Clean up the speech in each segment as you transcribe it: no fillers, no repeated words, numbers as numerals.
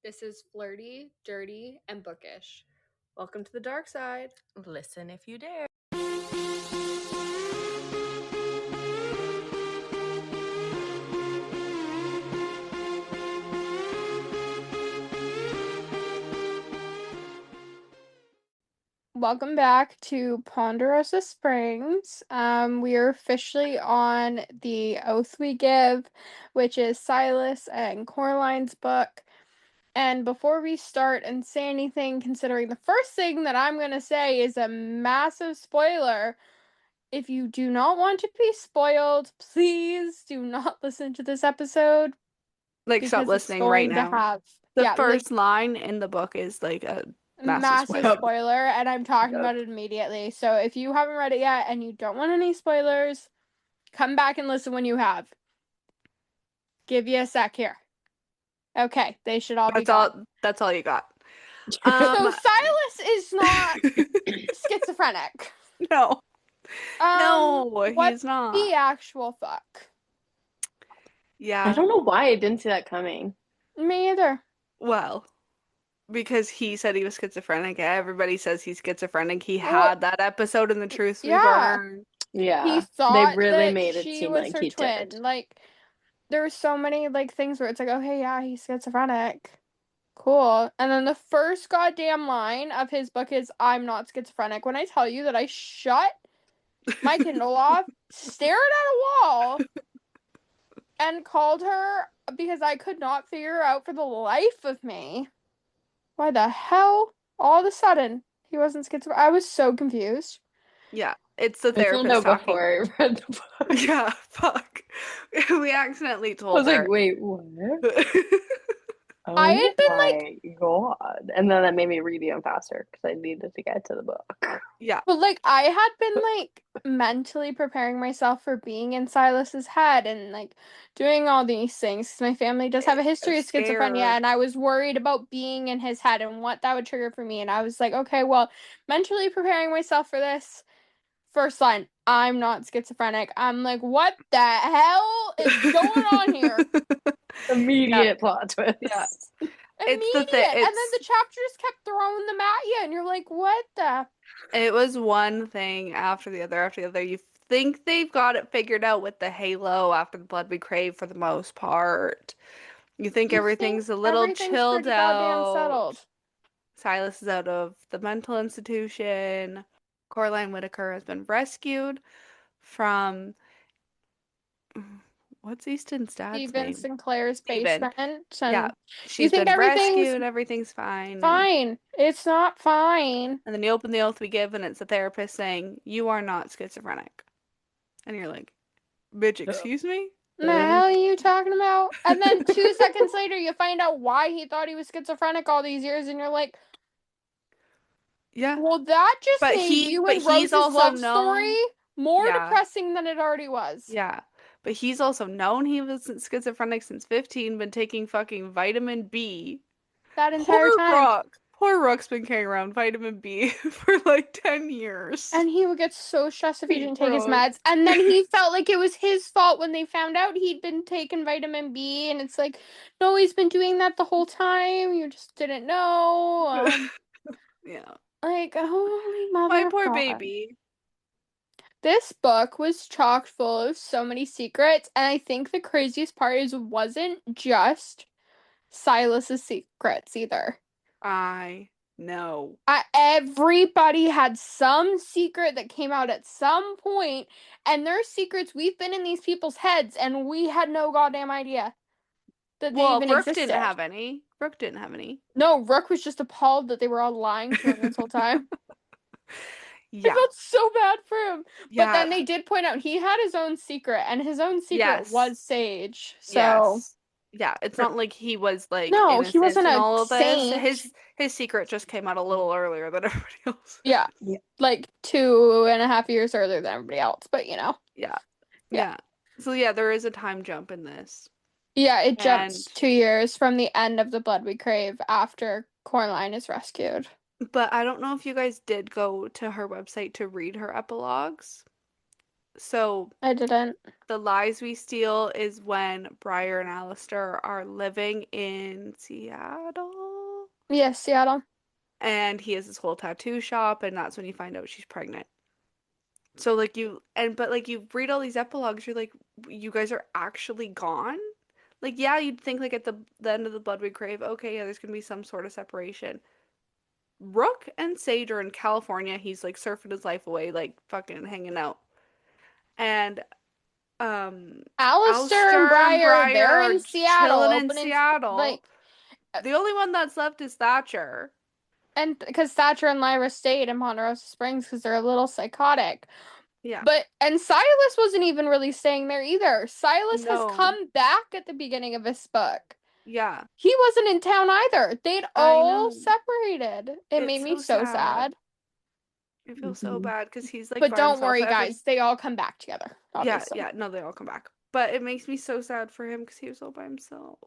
This is flirty, dirty, and bookish. Welcome to the dark side. Listen if you dare. Welcome back to Ponderosa Springs. We are officially on The Oath We Give, which is Silas and Coraline's book. And before we start and say anything, considering the first thing that I'm going to say is a massive spoiler, if you do not want to be spoiled, please do not listen to this episode. Stop listening right now. The first line in the book is like a massive spoiler, and I'm talking about it immediately. So if you haven't read it yet and you don't want any spoilers, come back and listen when you have. Give you a sec here. Okay, they should all be gone. That's all you got. So Silas is not schizophrenic. No. No, he's not. What the actual fuck? Yeah. I don't know why I didn't see that coming. Me either. Well, because he said he was schizophrenic. Everybody says he's schizophrenic. He had that episode in The Truth We Burn. Yeah. He thought they really that made it seem like he twin. did. Like, there's so many things where it's like, oh hey, yeah, he's schizophrenic. Cool. And then the first goddamn line of his book is, I'm not schizophrenic. When I tell you that I shut my Kindle off, stared at a wall, and called her because I could not figure out for the life of me why the hell all of a sudden he wasn't schizophrenic. I was so confused. Yeah, it's the therapist talking. Before I read the book. Yeah, fuck. We accidentally told her. I was like, wait, what? I had been my God. And then that made me read even faster because I needed to get to the book. Yeah. But I had been mentally preparing myself for being in Silas's head and doing all these things because my family does have a history of schizophrenia, and I was worried about being in his head and what that would trigger for me. And I was like, okay, well, mentally preparing myself for this. First line, I'm not schizophrenic. I'm like, what the hell is going on here? Immediate plot twist. Yeah. Immediate. And then the chapter just kept throwing them at you, and you're like, what the? It was one thing after the other. You think they've got it figured out with the Halo after the Blood We Crave for the most part. You think everything's a little chilled out. Settled. Silas is out of the mental institution. Coraline Whitaker has been rescued from what's Easton's dad's name? Stephen Sinclair's basement. Yeah, she's been rescued. Everything's fine. Fine. It's not fine. And then you open The Oath We Give, and it's the therapist saying, "You are not schizophrenic," and you're like, "Bitch, excuse me." The hell are you talking about? And then 2 seconds later, you find out why he thought he was schizophrenic all these years, and you're like, yeah. Well, that just made you and Rose's love story more depressing than it already was. Yeah. But he's also known he was schizophrenic since 15, been taking fucking vitamin B. That entire time. Poor Rook's been carrying around vitamin B for 10 years. And he would get so stressed if he didn't take his meds. And then he felt like it was his fault when they found out he'd been taking vitamin B. And it's like, no, he's been doing that the whole time. You just didn't know. Yeah. Holy mother My poor God. baby. This book was chock full of so many secrets, and I think the craziest part is it wasn't just Silas's secrets either. I know. Everybody had some secret that came out at some point, and their secrets, we've been in these people's heads, and we had no goddamn idea that they even existed. Didn't have any. Rook didn't have any. No, Rook was just appalled that they were all lying to him this whole time. Yeah. I felt so bad for him. Yeah. But then they did point out he had his own secret, and his own secret was Sage. So yes. Yeah, it's not like he was no, he wasn't a saint. His secret just came out a little earlier than everybody else. Yeah. 2.5 years earlier than everybody else, but you know. Yeah. So yeah, there is a time jump in this. Yeah, it jumps 2 years from the end of The Blood We Crave after Coraline is rescued. But I don't know if you guys did go to her website to read her epilogues. So I didn't. The Lies We Steal is when Briar and Alistair are living in Seattle. Yes, Seattle. And he has this whole tattoo shop, and that's when you find out she's pregnant. So like you read all these epilogues, you're like, you guys are actually gone? Like, yeah, you'd think like at the end of the Blood We Crave, okay, yeah, there's gonna be some sort of separation. Rook and Sage are in California. He's like surfing his life away, like fucking hanging out. And Alistair and Alistair and Briar, Briar they're are in Seattle, chilling in opening Seattle. like, The only one that's left is Thatcher. and because Thatcher and Lyra stayed in Ponderosa Springs because they're a little psychotic. Yeah. And Silas wasn't even really staying there either. Silas has No. come back at the beginning of this book. Yeah. He wasn't in town either. They'd I all know. separated. It made It's me so so sad. I feel so bad because he's like But by don't himself worry, every. guys. They all come back together, obviously. Yeah, no, they all come back. But it makes me so sad for him because he was all by himself.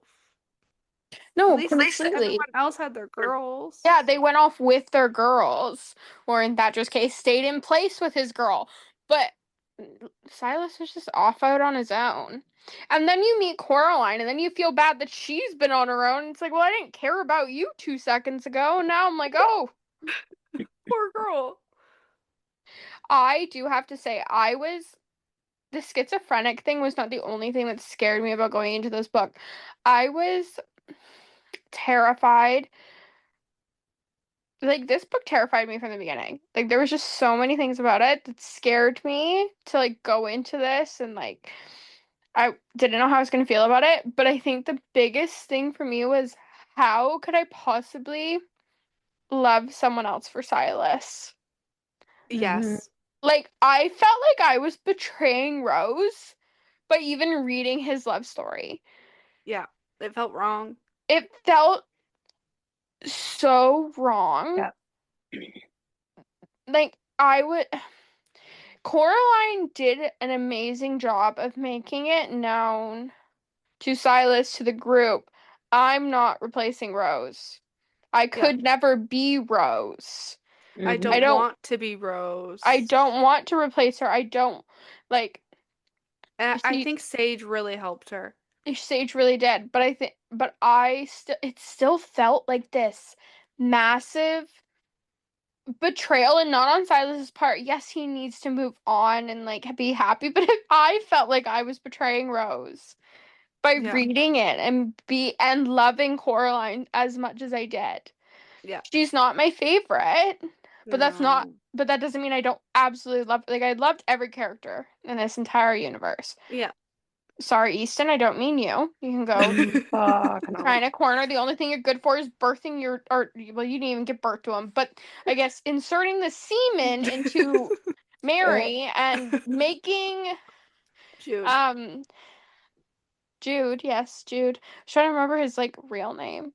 No, At least completely. everyone else had their girls. Yeah, they went off with their girls, or in Thatcher's case, stayed in place with his girl. But Silas was just off out on his own. And then you meet Coraline, and then you feel bad that she's been on her own. It's like, well, I didn't care about you 2 seconds ago. And now I'm like, oh, Poor girl. I do have to say, the schizophrenic thing was not the only thing that scared me about going into this book. I was terrified. Like, this book terrified me from the beginning. Like, there was just so many things about it that scared me to, like, go into this, and, like, I didn't know how I was going to feel about it. But I think the biggest thing for me was, how could I possibly love someone else for Silas? Yes. Like, I felt like I was betraying Rose by even reading his love story. Yeah. It felt wrong. It felt so wrong. Yeah. Like, Coraline did an amazing job of making it known to Silas, to the group, I'm not replacing Rose. I could never be Rose. I Mhm. don't want to be Rose. I don't want to replace her. I don't like. And I think Sage really helped her. Sage really did, but it still felt like this massive betrayal, and not on Silas's part. Yes, he needs to move on and like be happy, but I felt like I was betraying Rose by reading it and loving Coraline as much as I did. Yeah. She's not my favorite, but that doesn't mean I don't absolutely love, like, I loved every character in this entire universe. Yeah. Sorry, Easton, I don't mean you. You can go try in a corner. The only thing you're good for is birthing well, you didn't even give birth to him, but I guess inserting the semen into Mary and making Jude. Jude, yes, Jude. I was trying to remember his like real name.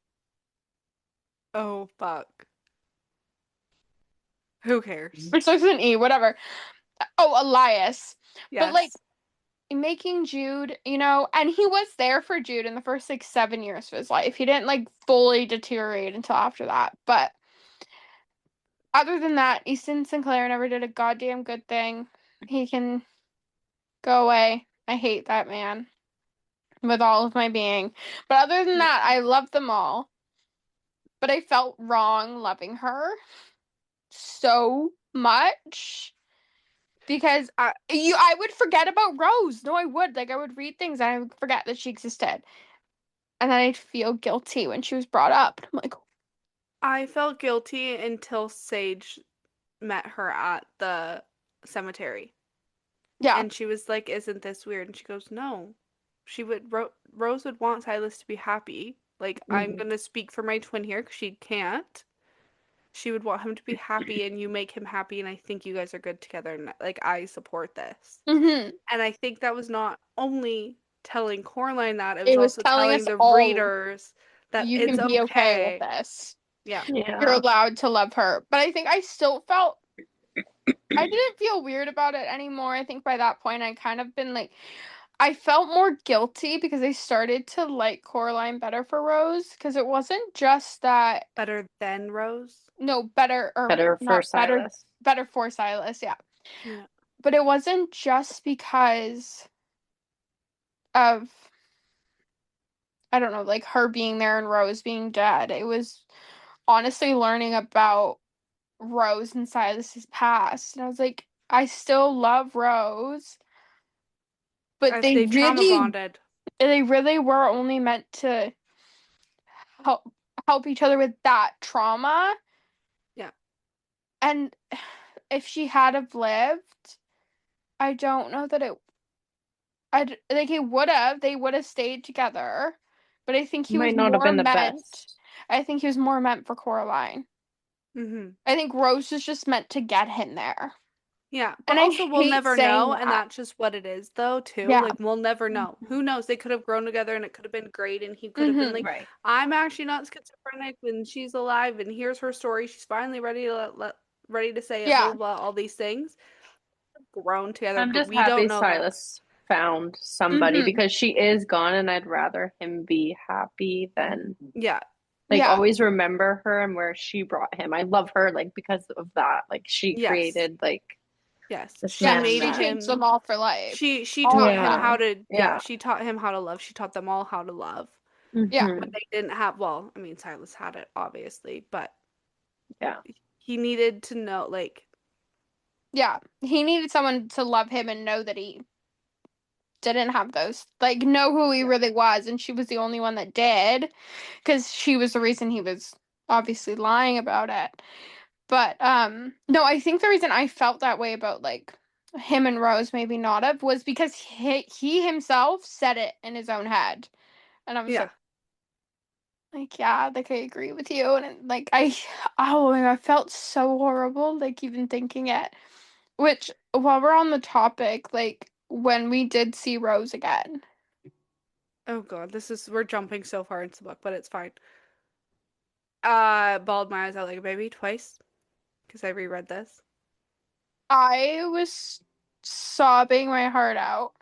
Oh fuck. Who cares? It starts with an E, whatever. Oh, Elias. Yes. But like making Jude, and he was there for Jude in the first like 7 years of his life. He didn't like fully deteriorate until after that. But other than that, Easton Sinclair never did a goddamn good thing. He can go away. I hate that man with all of my being. But other than that, I love them all. But I felt wrong loving her so much because I would forget about Rose. No, I would. Like, I would read things and I would forget that she existed. And then I'd feel guilty when she was brought up. I'm like, I felt guilty until Sage met her at the cemetery. yeah. And she was like, "Isn't this weird?" And she goes, "No." Rose would want Silas to be happy. Like, I'm gonna speak for my twin here because she can't. She would want him to be happy, and you make him happy, and I think you guys are good together. And like, I support this. And I think that was not only telling Coraline that, it was also telling the readers that you it's can be okay with this. Yeah. You're allowed to love her. But I think I still felt I didn't feel weird about it anymore. I think by that point I kind of been like, I felt more guilty because I started to like Coraline better for Rose, because it wasn't just that Better than Rose. no, better for Silas. Better for Silas, yeah. Yeah. but it wasn't just because of, I don't know, like her being there and Rose being dead. It was honestly learning about Rose and Silas's past. And I was like, I still love Rose, but They trauma bonded. they really were only meant to help each other with that trauma. Yeah. And if she had have lived, I don't know that like it would have, they would have stayed together. But I think he was Might not have more been the meant, best. I think he was more meant for Coraline. I think Rose was just meant to get him there. Yeah, but And I also we'll hate never saying know, and that. that's just what it is, though, too. Yeah. Like, we'll never know. Who knows? They could have grown together, and it could have been great, and he could have been like, Right. I'm actually not schizophrenic, and she's alive, and here's her story. She's finally ready to ready to say it, blah, Yeah. blah, blah, all these things. Grown together, I'm but just we don't happy know that. Silas found somebody because she is gone and I'd rather him be happy than Yeah, like Yeah. always remember her and where she brought him. I love her like because of that. Like she yes, created like yes. this She Yeah, man she made that changed them him, all for life. she All taught of him how them. to, Yeah. she taught him how to love. She taught them all how to love. Yeah. When they didn't have, well, I mean, Silas had it, obviously, but Yeah. he needed to know, like, Yeah. He needed someone to love him and know that he didn't have those, like, know who he really was. And she was the only one that did, because she was the reason he was obviously lying about it. But, no, I think the reason I felt that way about, like, him and Rose maybe not have was because he himself said it in his own head. And I was yeah. like, yeah, like I agree with you. And like oh my God, I felt so horrible, like even thinking it. Which, while we're on the topic, like when we did see Rose again, Oh god, we're jumping so far into the book, but it's fine. Bawled my eyes out like a baby twice because I reread this. I was sobbing my heart out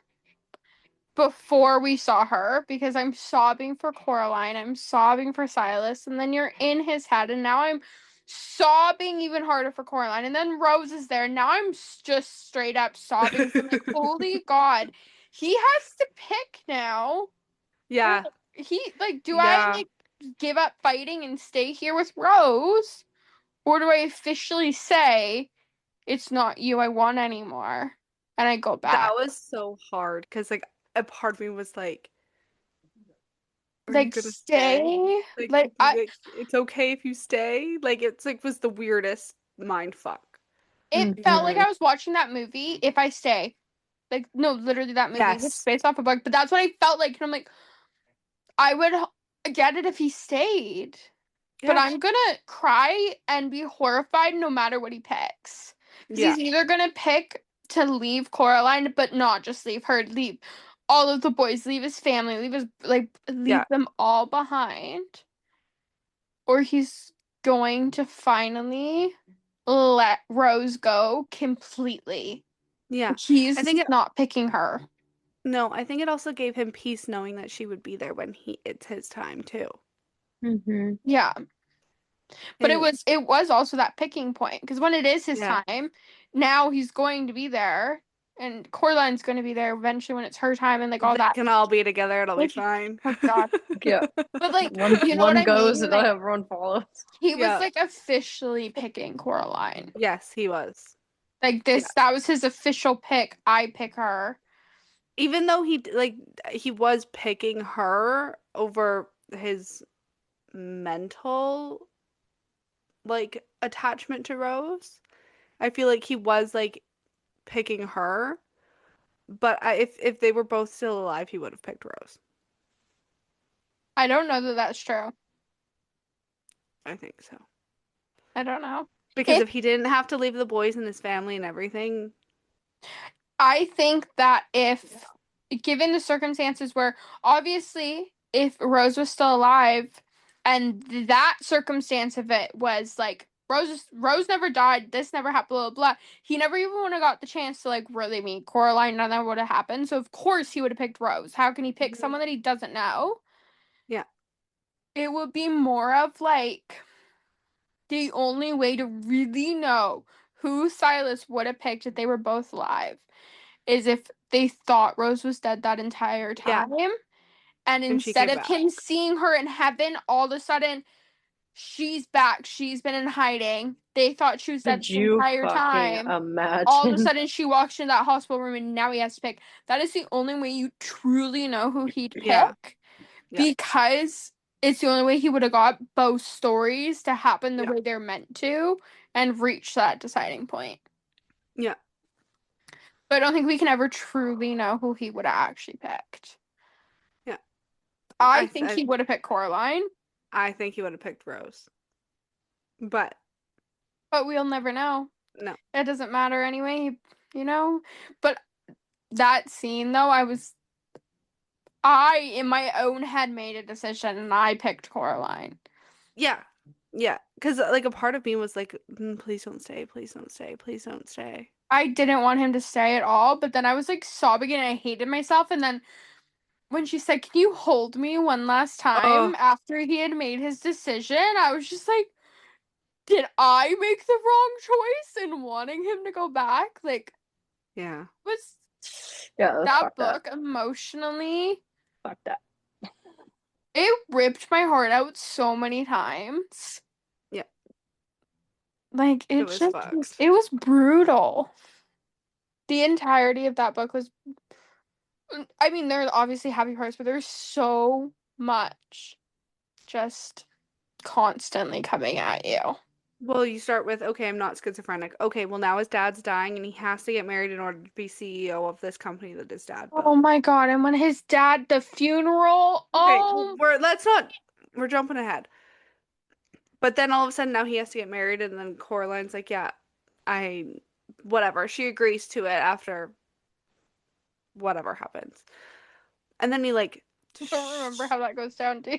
before we saw her because I'm sobbing for Coraline, I'm sobbing for Silas, and then you're in his head, and now I'm sobbing even harder for Coraline, and then Rose is there, and now I'm just straight up sobbing. So I'm like, holy God, he has to pick now. Yeah. He like, do I Yeah. like give up fighting and stay here with Rose, or do I officially say it's not you I want anymore, and I go That back? was so hard because like a part of me was like, are you Like gonna stay? stay, Like, like I. it's okay if you stay? Like it's like was the weirdest mind fuck. It felt like I was watching that movie, If I Stay. Like, no, literally that movie. It's Yes. based off a book, but that's what I felt like. And I'm like, I would get it if he stayed. But Yeah. I'm gonna cry and be horrified no matter what he picks. Because Yeah. he's either gonna pick to leave Coraline, but not just leave her, leave all of the boys, leave his family, leave his, like, leave Yeah. them all behind. Or he's going to finally let Rose go completely. Yeah. I He's think it not picking her. no, I think it also gave him peace knowing that she would be there when it's his time too. Yeah. But And it was also that picking point, because when it is his yeah. time, now he's going to be there, and Coraline's going to be there eventually when it's her time, and like all They that. can all be together, it'll be Like, fine. oh God. Yeah. But like, One you know what one I goes mean? and Like, everyone follows. he was Yeah. like officially picking Coraline. Yes, he was. Like Yeah. that was his official pick. I pick her. Even though he was picking her over his mental like attachment to Rose. I feel like he was like picking her, but if they were both still alive, he would have picked Rose. I don't know that that's true. I think so. I don't know. Because if he didn't have to leave the boys and his family and everything, I think that if, given the circumstances where, obviously, if Rose was still alive, and that circumstance of it was like Rose never died, this never happened, blah blah blah. He never even would have got the chance to like really meet Coraline. None of that would have happened. So of course he would have picked Rose. How can he pick someone that he doesn't know? yeah. It would be more of like the only way to really know who Silas would have picked if they were both alive is if they thought Rose was dead that entire Yeah. time. And And she instead came of back. him seeing her in heaven, all of a sudden, she's back. She's been in hiding. They thought she was dead Could this you entire fucking time. All of a imagine? sudden, she walks into that hospital room, and now he has to pick. That is the only way you truly know who he'd pick. Yeah. Yeah. Because it's the only way he would have got both stories to happen the Yeah. way they're meant to and reach that deciding point. Yeah. But I don't think we can ever truly know who he would have actually picked. Yeah. I think he would have picked Coraline. I think he would have picked Rose. But we'll never know. no. It doesn't matter anyway, you know? But that scene, though, I, in my own head, made a decision, and I picked Coraline. Yeah. Yeah. Because, like, a part of me was like, please don't stay. Please don't stay. Please don't stay. I didn't want him to stay at all, but then I was, like, sobbing, and I hated myself, and then when she said, "Can you hold me one last time?" after he had made his decision, I was just like, did I make the wrong choice in wanting him to go back? Like, yeah. Was Yeah, that book emotionally? Fuck that. It ripped my heart out so many times. Yeah. Like, it was fucked. It was brutal. The entirety of that book was, I mean, there's obviously happy parts, but there's so much just constantly coming at you. Well, you start with, okay, I'm not schizophrenic. Okay, well, now his dad's dying and he has to get married in order to be CEO of this company that his dad built. Oh my god, and when his dad, the funeral, okay, we're jumping ahead. But then all of a sudden now he has to get married, and then Coraline's like, yeah, whatever. She agrees to it after whatever happens. And then he like I don't remember how that goes down, do you?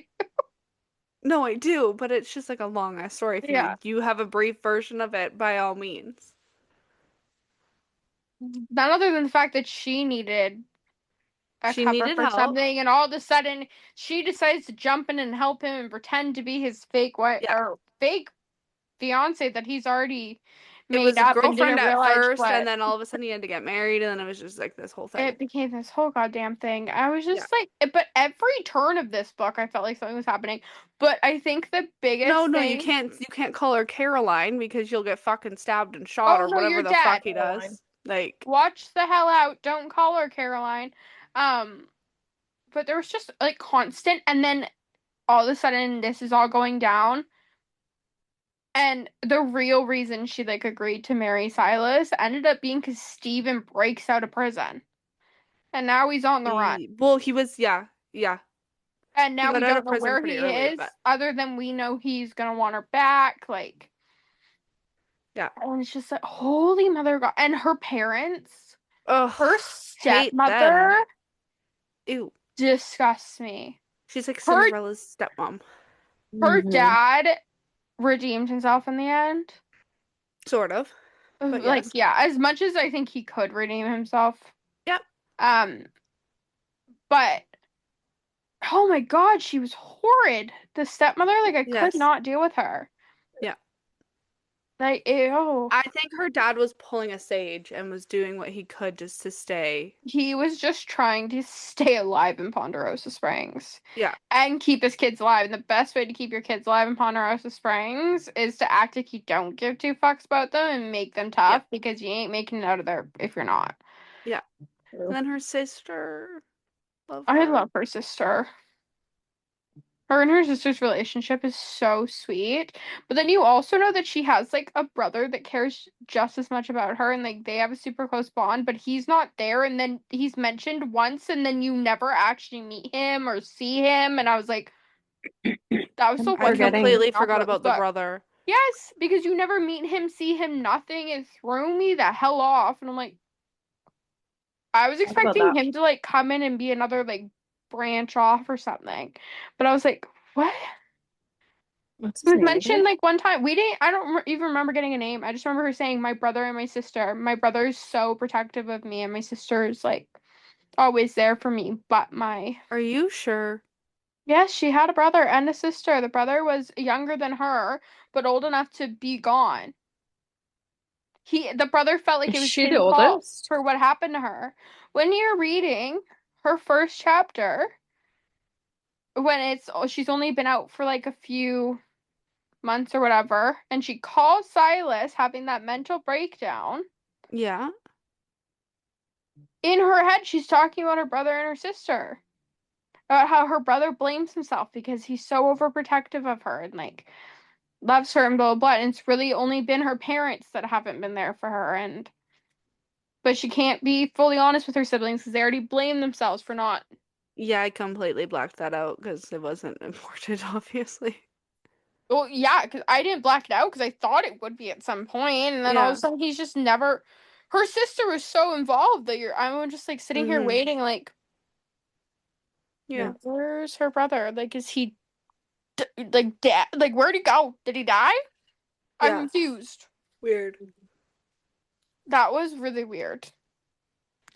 No, I do, but it's just like a long ass story. If you have a brief version of it, by all means. None other than the fact that she needed a She cover needed for help. something, and all of a sudden she decides to jump in and help him and pretend to be his fake wife or fake fiance that he's already It made was his up and girlfriend didn't at realize first, what. and then all of a sudden he had to get married, and then it was just like this whole thing. It became this whole goddamn thing. I was just like, but every turn of this book, I felt like something was happening. But I think the biggest No, thing... you can't call her Caroline because you'll get fucking stabbed and shot or whatever the fuck he does. Like, watch the hell out. Don't call her Caroline. But there was just like constant, and then all of a sudden this is all going down. And the real reason she like agreed to marry Silas ended up being because Steven breaks out of prison. And now he's on the run. Well, he was, yeah. And now we don't know where he is, but... other than we know he's gonna want her back. Like, yeah. And it's just like, holy mother God. And her parents, her stepmother, ew, disgusts me. She's like Cinderella's stepmom. Her dad redeemed himself in the end. Sort of. But like, yeah, as much as I think he could redeem himself. Yep. But oh my God, she was horrid. The stepmother, like, I could not deal with her. Yeah. Like, ew. I think her dad was pulling a Sage and was doing what he could just to stay. He was just trying to stay alive in Ponderosa Springs. Yeah. And keep his kids alive. And the best way to keep your kids alive in Ponderosa Springs is to act like you don't give two fucks about them and make them tough, because you ain't making it out of there if you're not. Yeah. And then her sister. I love her sister. Her and her sister's relationship is so sweet. But then you also know that she has like a brother that cares just as much about her, and like they have a super close bond, but he's not there, and then he's mentioned once and then you never actually meet him or see him, and I was like, that was so I completely forgot about the brother. Yes, because you never meet him, see him, nothing. It threw me the hell off, and I'm like, I was expecting him to like come in and be another like branch off or something, but I was like, what? It was mentioned like one time. I don't even remember getting a name. I just remember her saying, my brother and my sister. My brother is so protective of me, and my sister is like always there for me. But Are you sure? Yes, she had a brother and a sister. The brother was younger than her, but old enough to be gone. The brother felt like Is it was she his the fault oldest? for what happened to her. When you're reading her first chapter, when she's only been out for like a few months or whatever, and she calls Silas having that mental breakdown. Yeah. In her head, she's talking about her brother and her sister. About how her brother blames himself because he's so overprotective of her and like loves her and blah blah blah. And it's really only been her parents that haven't been there for her, and but she can't be fully honest with her siblings because they already blame themselves for not. Yeah, I completely blacked that out because it wasn't important, obviously. Well, yeah, because I didn't black it out because I thought it would be at some point, and then all of a Yeah. sudden he's just never. Her sister was so involved that I'm just like sitting here Mm-hmm. waiting, like, Yeah. where's her brother? Like, is he like dead? Like, where'd he go? Did he die? I'm Yeah. confused. Weird. That was really weird.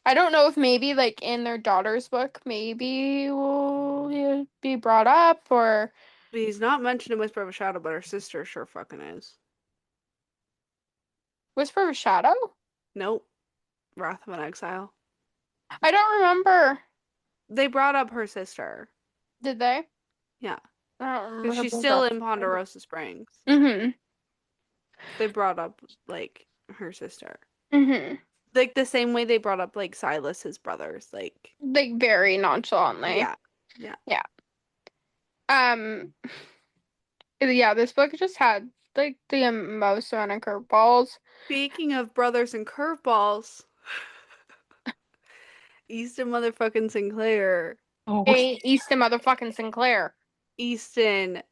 I don't know if maybe like in their daughter's book, maybe will be brought up or But he's not mentioned in Whisper of a Shadow, but her sister sure fucking is. Whisper of a Shadow. Nope. Wrath of an Exile. I don't remember. They brought up her sister. Did they? Yeah. I don't remember Because her she's being still brought in up. Ponderosa Springs. Mm-hmm. They brought up, like, her sister. Mm-hmm. Like, the same way they brought up, like, Silas's brothers. Like, Like very nonchalantly. yeah. Yeah. Yeah. Um. Yeah. This book just had like the most amount of curveballs. Speaking of brothers and curveballs, Easton motherfucking Sinclair. Oh, Easton motherfucking Sinclair. Easton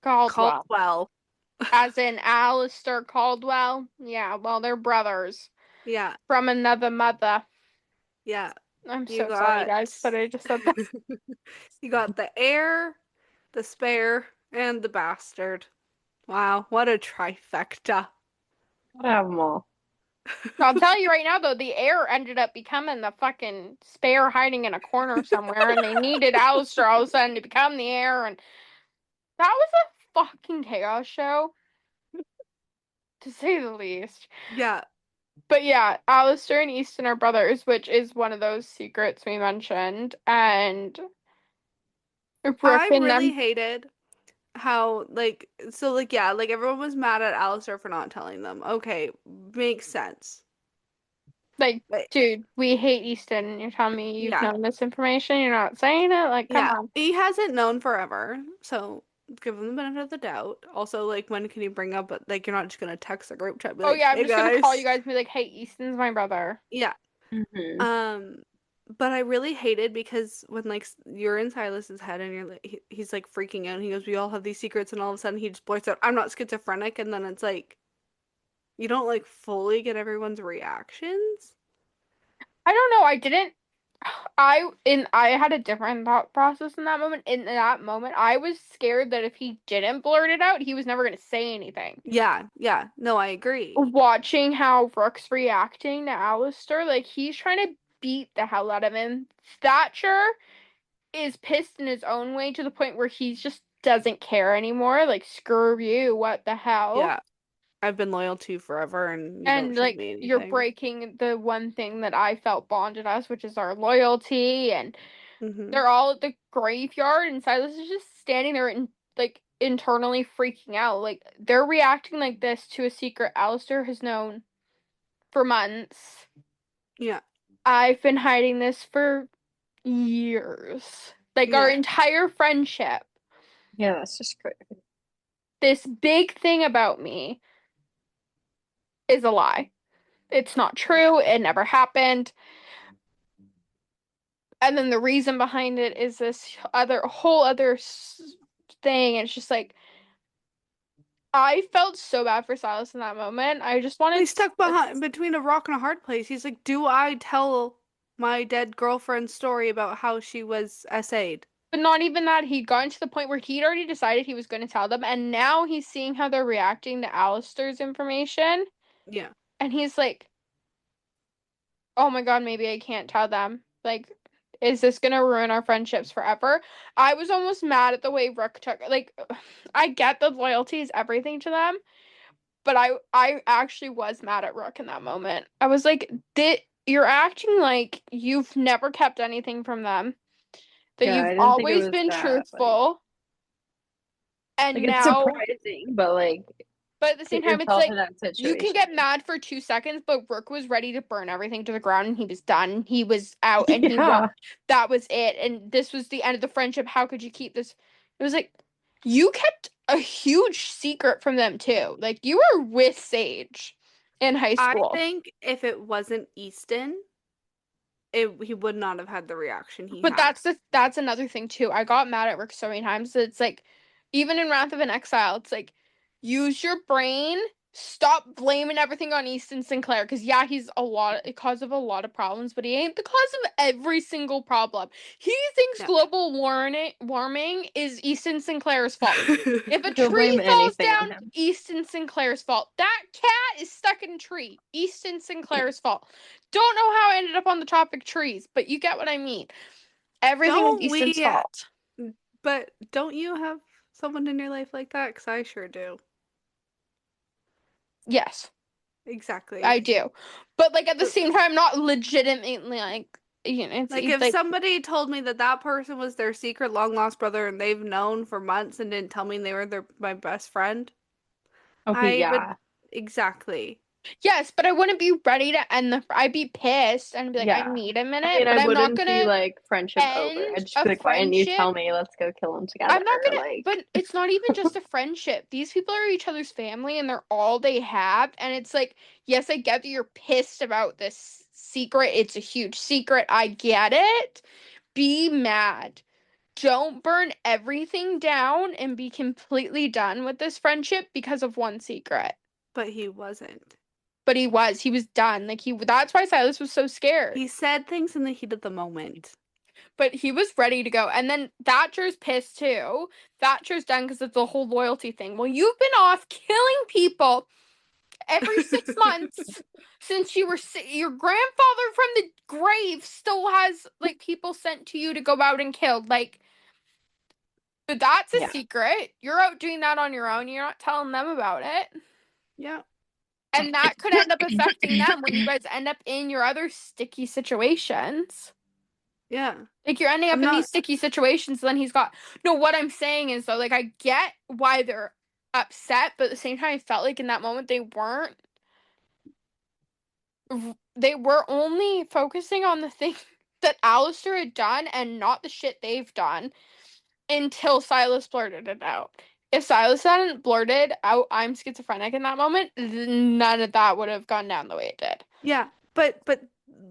Caldwell. Caldwell. As in Alistair Caldwell. Yeah. Well, they're brothers Yeah. from another mother. Yeah. I'm You so sorry, got guys, but I just said that. you got the heir, the spare, and the bastard. Wow, what a trifecta. gotta have them all. I'll tell you right now, though, the heir ended up becoming the fucking spare hiding in a corner somewhere, and they needed Alistair all of a sudden to become the heir, and that was a fucking chaos show, to say the least. Yeah, But yeah, Alistair and Easton are brothers, which is one of those secrets we mentioned, and Brooke I and really them, hated how like yeah, like everyone was mad at Alistair for not telling them. Okay, makes sense. like, But dude, we hate Easton. You're telling me you've yeah, known this information, you're not saying it? Like, come yeah, on. he hasn't known forever, so give him the benefit of the doubt. Also, like when can you bring up, like you're not just gonna text the group chat, be Oh like, yeah, I'm hey just gonna call you guys. guys and be like, hey, Easton's my brother. Yeah. Mm-hmm. Um, but I really hated because when like you're in Silas's head and you're like he's like freaking out and he goes, "We all have these secrets," and all of a sudden he just blurts out, "I'm not schizophrenic," and then it's like you don't like fully get everyone's reactions. I don't know. I didn't. I had a different thought process in that moment. In that moment, I was scared that if he didn't blurt it out, he was never gonna say anything. Yeah, yeah. No, I agree. Watching how Rook's reacting to Alistair, like he's trying to beat the hell out of him. Thatcher is pissed in his own way to the point where he just doesn't care anymore. Like, screw you, what the hell? Yeah. I've been loyal to you forever and you don't And show like me you're anything. breaking the one thing that I felt bonded us, which is our loyalty. And Mm-hmm. they're all at the graveyard, and Silas is just standing there and like internally freaking out. Like they're reacting like this to a secret Alistair has known for months. Yeah. I've been hiding this for years. Like our Yeah. entire friendship. Yeah, that's just crazy. This big thing about me is a lie. It's not true. It never happened. And then the reason behind it is this whole other thing. And it's just like I felt so bad for Silas in that moment. I just wanted He's stuck behind between a rock and a hard place. He's like, do I tell my dead girlfriend's story about how she was SA'd? but not even that. He'd gotten to the point where he'd already decided he was going to tell them, and now he's seeing how they're reacting to Alistair's information, Yeah. and he's like, "Oh my God, maybe I can't tell them. Like, is this gonna ruin our friendships forever?" I was almost mad at the way Rook took. Like, I get that loyalty is everything to them, but I actually was mad at Rook in that moment. I was like, you're acting like you've never kept anything from them, that Yeah, I you've didn't think it always was been that, truthful, like and it's now, surprising, but like but at the same put time, it's yourself in like that you can situation. get mad for 2 seconds, but Rook was ready to burn everything to the ground, and he was done. He was out, and he Yeah. that was it, and this was the end of the friendship. How could you keep this? It was like you kept a huge secret from them too. Like you were with Sage in high I school. think if it wasn't Easton, he would not have had the reaction he But had. that's another thing too. I got mad at Rick so many times that it's like, even in Wrath of an Exile, it's like, use your brain. Stop blaming everything on Easton Sinclair. Because yeah, he's a cause of a lot of problems, but he ain't the cause of every single problem. He thinks No. global warming is Easton Sinclair's fault. If a He'll blame tree falls anything on down, him. Easton Sinclair's fault. That cat is stuck in a tree. Easton Sinclair's fault. Don't know how I ended up on the topic trees, but you get what I mean. Everything is Don't Easton's we? fault. But don't you have someone in your life like that? Because I sure do. Yes, Exactly. I do. But like at the So, same time, not legitimately like, like, it's if like, somebody told me that that person was their secret long lost brother and they've known for months and didn't tell me they were my best friend, Okay, I would yeah. exactly. yes, but I wouldn't be ready to end the. I'd be pissed and be like, I Yeah. need a I minute, mean, but I I'm not wouldn't be gonna like friendship over. end I'd just a be like, why didn't you friendship. tell me? Let's go kill them I'm together. not gonna, Like, but it's not even just a friendship. These people are each other's family and they're all they have. And it's like, yes, I get that you're pissed about this secret. It's a huge secret. I get it. Be mad. Don't burn everything down and be completely done with this friendship because of one secret. But he wasn't. But he was done. Like that's why Silas was so scared. He said things in the heat of the moment. But he was ready to go. And then Thatcher's pissed too. Thatcher's done because it's the whole loyalty thing. Well, you've been off killing people every 6 months since you were your grandfather from the grave still has like people sent to you to go out and kill. Like, but that's a yeah. secret. You're out doing that on your own. You're not telling them about it. Yeah. And that could end up affecting them when you guys end up in your other sticky situations. Yeah. Like you're ending up I'm in these not sticky situations, then he's got no, what I'm saying is though, like I get why they're upset, but at the same time I felt like in that moment they were only focusing on the thing that Alistair had done and not the shit they've done until Silas blurted it out. If Silas hadn't blurted out I'm schizophrenic in that moment, none of that would have gone down the way it did. Yeah, but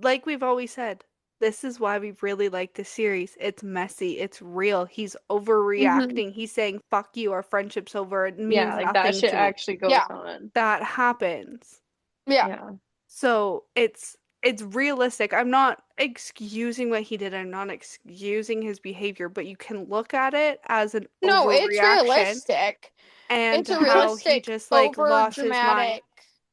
like we've always said, this is why we really like this series. It's messy, it's real. He's Mm-hmm. overreacting. He's saying, "Fuck you, our friendship's over. It Yeah, means like that nothing shit to me." actually goes Yeah. on. That happens. Yeah. Yeah. So it's realistic. I'm not excusing what he did. I'm not excusing his behavior, but you can look at it as an No, it's overreaction realistic. and It's a how he realistic, just like over lost his mind. dramatic.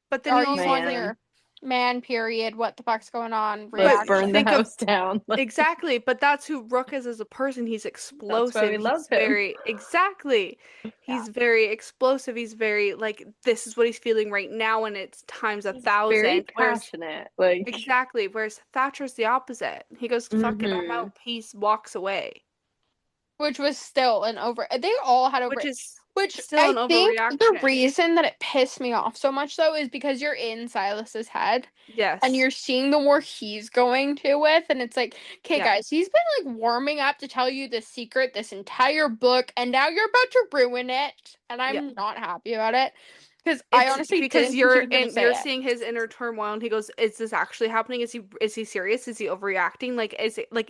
But then Are you you also on Man, your man period? What the fuck's going on? let's but burn the Reaction. think of house down. Like, exactly, but that's who Rook is as a person. He's that's why explosive. we love He's him. very, exactly. Yeah. He's very explosive. He's very like this is what he's feeling right now, and it's times a He's very thousand. Whereas passionate. Like, exactly, whereas Thatcher's the opposite. He goes, "Fuck it, I'm mm-hmm. out." Peace, walks away, Which was still an over. They all had over. which is Which still I an think the overreaction. reason that it pissed me off so much though is because you're in Silas's head and Yes, you're seeing the war he's going to with, and it's like, okay, yeah, guys, he's been like warming up to tell you the secret this entire book, and now you're about to ruin it, and yeah. I'm not happy about it because I It's honestly because didn't think he was gonna you're say it. seeing his inner turmoil, and he goes, "Is this actually happening? Is he serious? Is he overreacting? Like, is it like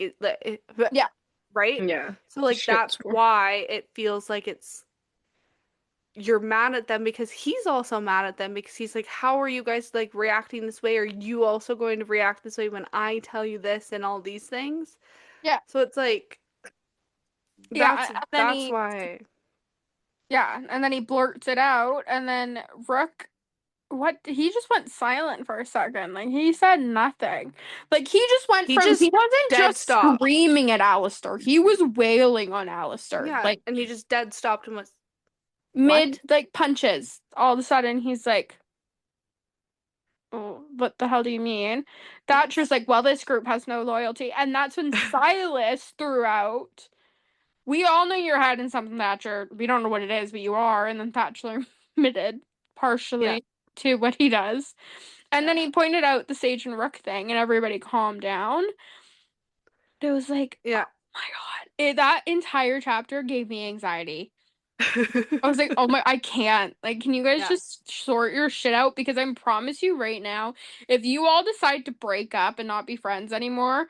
Yeah. right?" Yeah. So like Shit that's storm. why it feels like it's you're mad at them because he's also mad at them because he's like, "How are you guys like reacting this way? Are you also going to react this way when I tell you this and all these things?" Yeah. So it's like Yeah. And then that's why. and then he blurts it out, and then Rook, what, he just went silent for a second. Like he said nothing. Like he just went He from, he just wasn't dead just stopped. screaming at Alistair. He was wailing on Alistair. Yeah, Like and he just dead stopped and was Mid like punches. All of a sudden he's like, oh, what the hell do you mean? Thatcher's like, well, this group has no loyalty. And that's when Silas threw out, we all know you're hiding something, Thatcher. We don't know what it is, but you are. And then Thatcher admitted partially to what he does. And then he pointed out the Sage and Rook thing, and everybody calmed down. It was like, Yeah. oh my God. That entire chapter gave me anxiety. I was like, oh my, I can't. Like, can you guys just sort your shit out? Because I promise you right now, if you all decide to break up and not be friends anymore,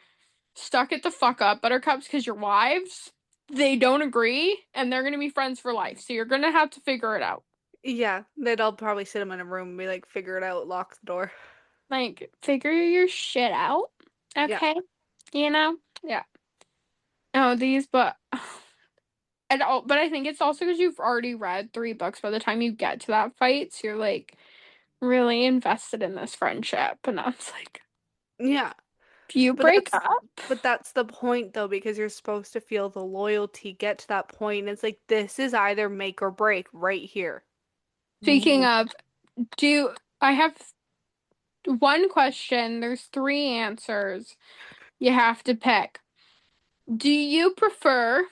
stuck it the fuck up, Buttercups, because your wives, they don't agree, and they're gonna be friends for life. So you're gonna have to figure it out. Yeah, they'd all probably sit them in a room and be like, figure it out, lock the door. Like, figure your shit out. Okay. You know? Yeah. Oh, but I think it's also because you've already read 3 books by the time you get to that fight, so you're like really invested in this friendship. And I was like, Yeah. if you But break up. But that's the point though, because you're supposed to feel the loyalty, get to that point. It's like this is either make or break right here. Speaking of, I have one question. There's 3 answers. You have to pick. Do you prefer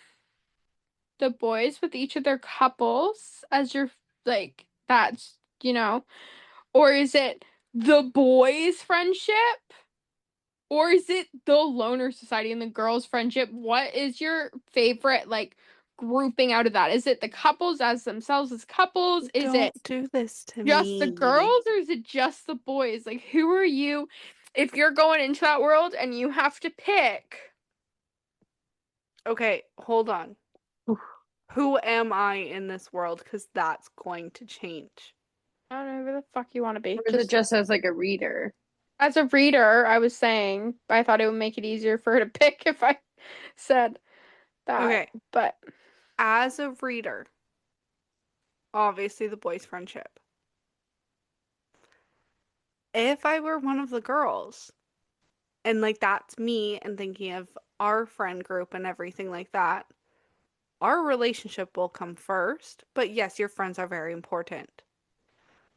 the boys with each of their couples as your, like, that's, or is it the boys' friendship? Or is it the loner society and the girls' friendship? What is your favorite, like, grouping out of that? Is it the couples as themselves as couples? Is it Don't do this to just the me. girls, or is it just the boys? Like, who are you if you're going into that world and you have to pick? Okay, hold on. Who am I in this world? Because that's going to change. I don't know who the fuck you want to be. Or is it just as like a reader? As a reader, I was saying I thought it would make it easier for her to pick if I said that. Okay. But As a reader, obviously the boys' friendship. If I were one of the girls, and like that's me and thinking of our friend group and everything like that, our relationship will come first. But yes, your friends are very important.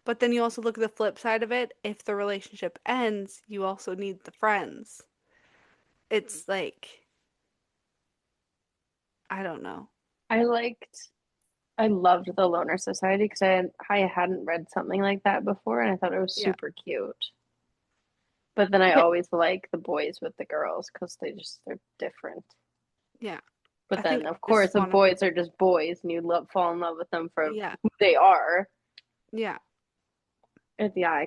But then you also look at the flip side of it. If the relationship ends, you also need the friends. It's like, I don't know. I loved the Loner Society because I hadn't read something like that before, and I thought it was super cute. But then I always like the boys with the girls because they're different. Yeah. But then of course the boys are just boys, and you fall in love with them for who they are. Yeah. Yeah, I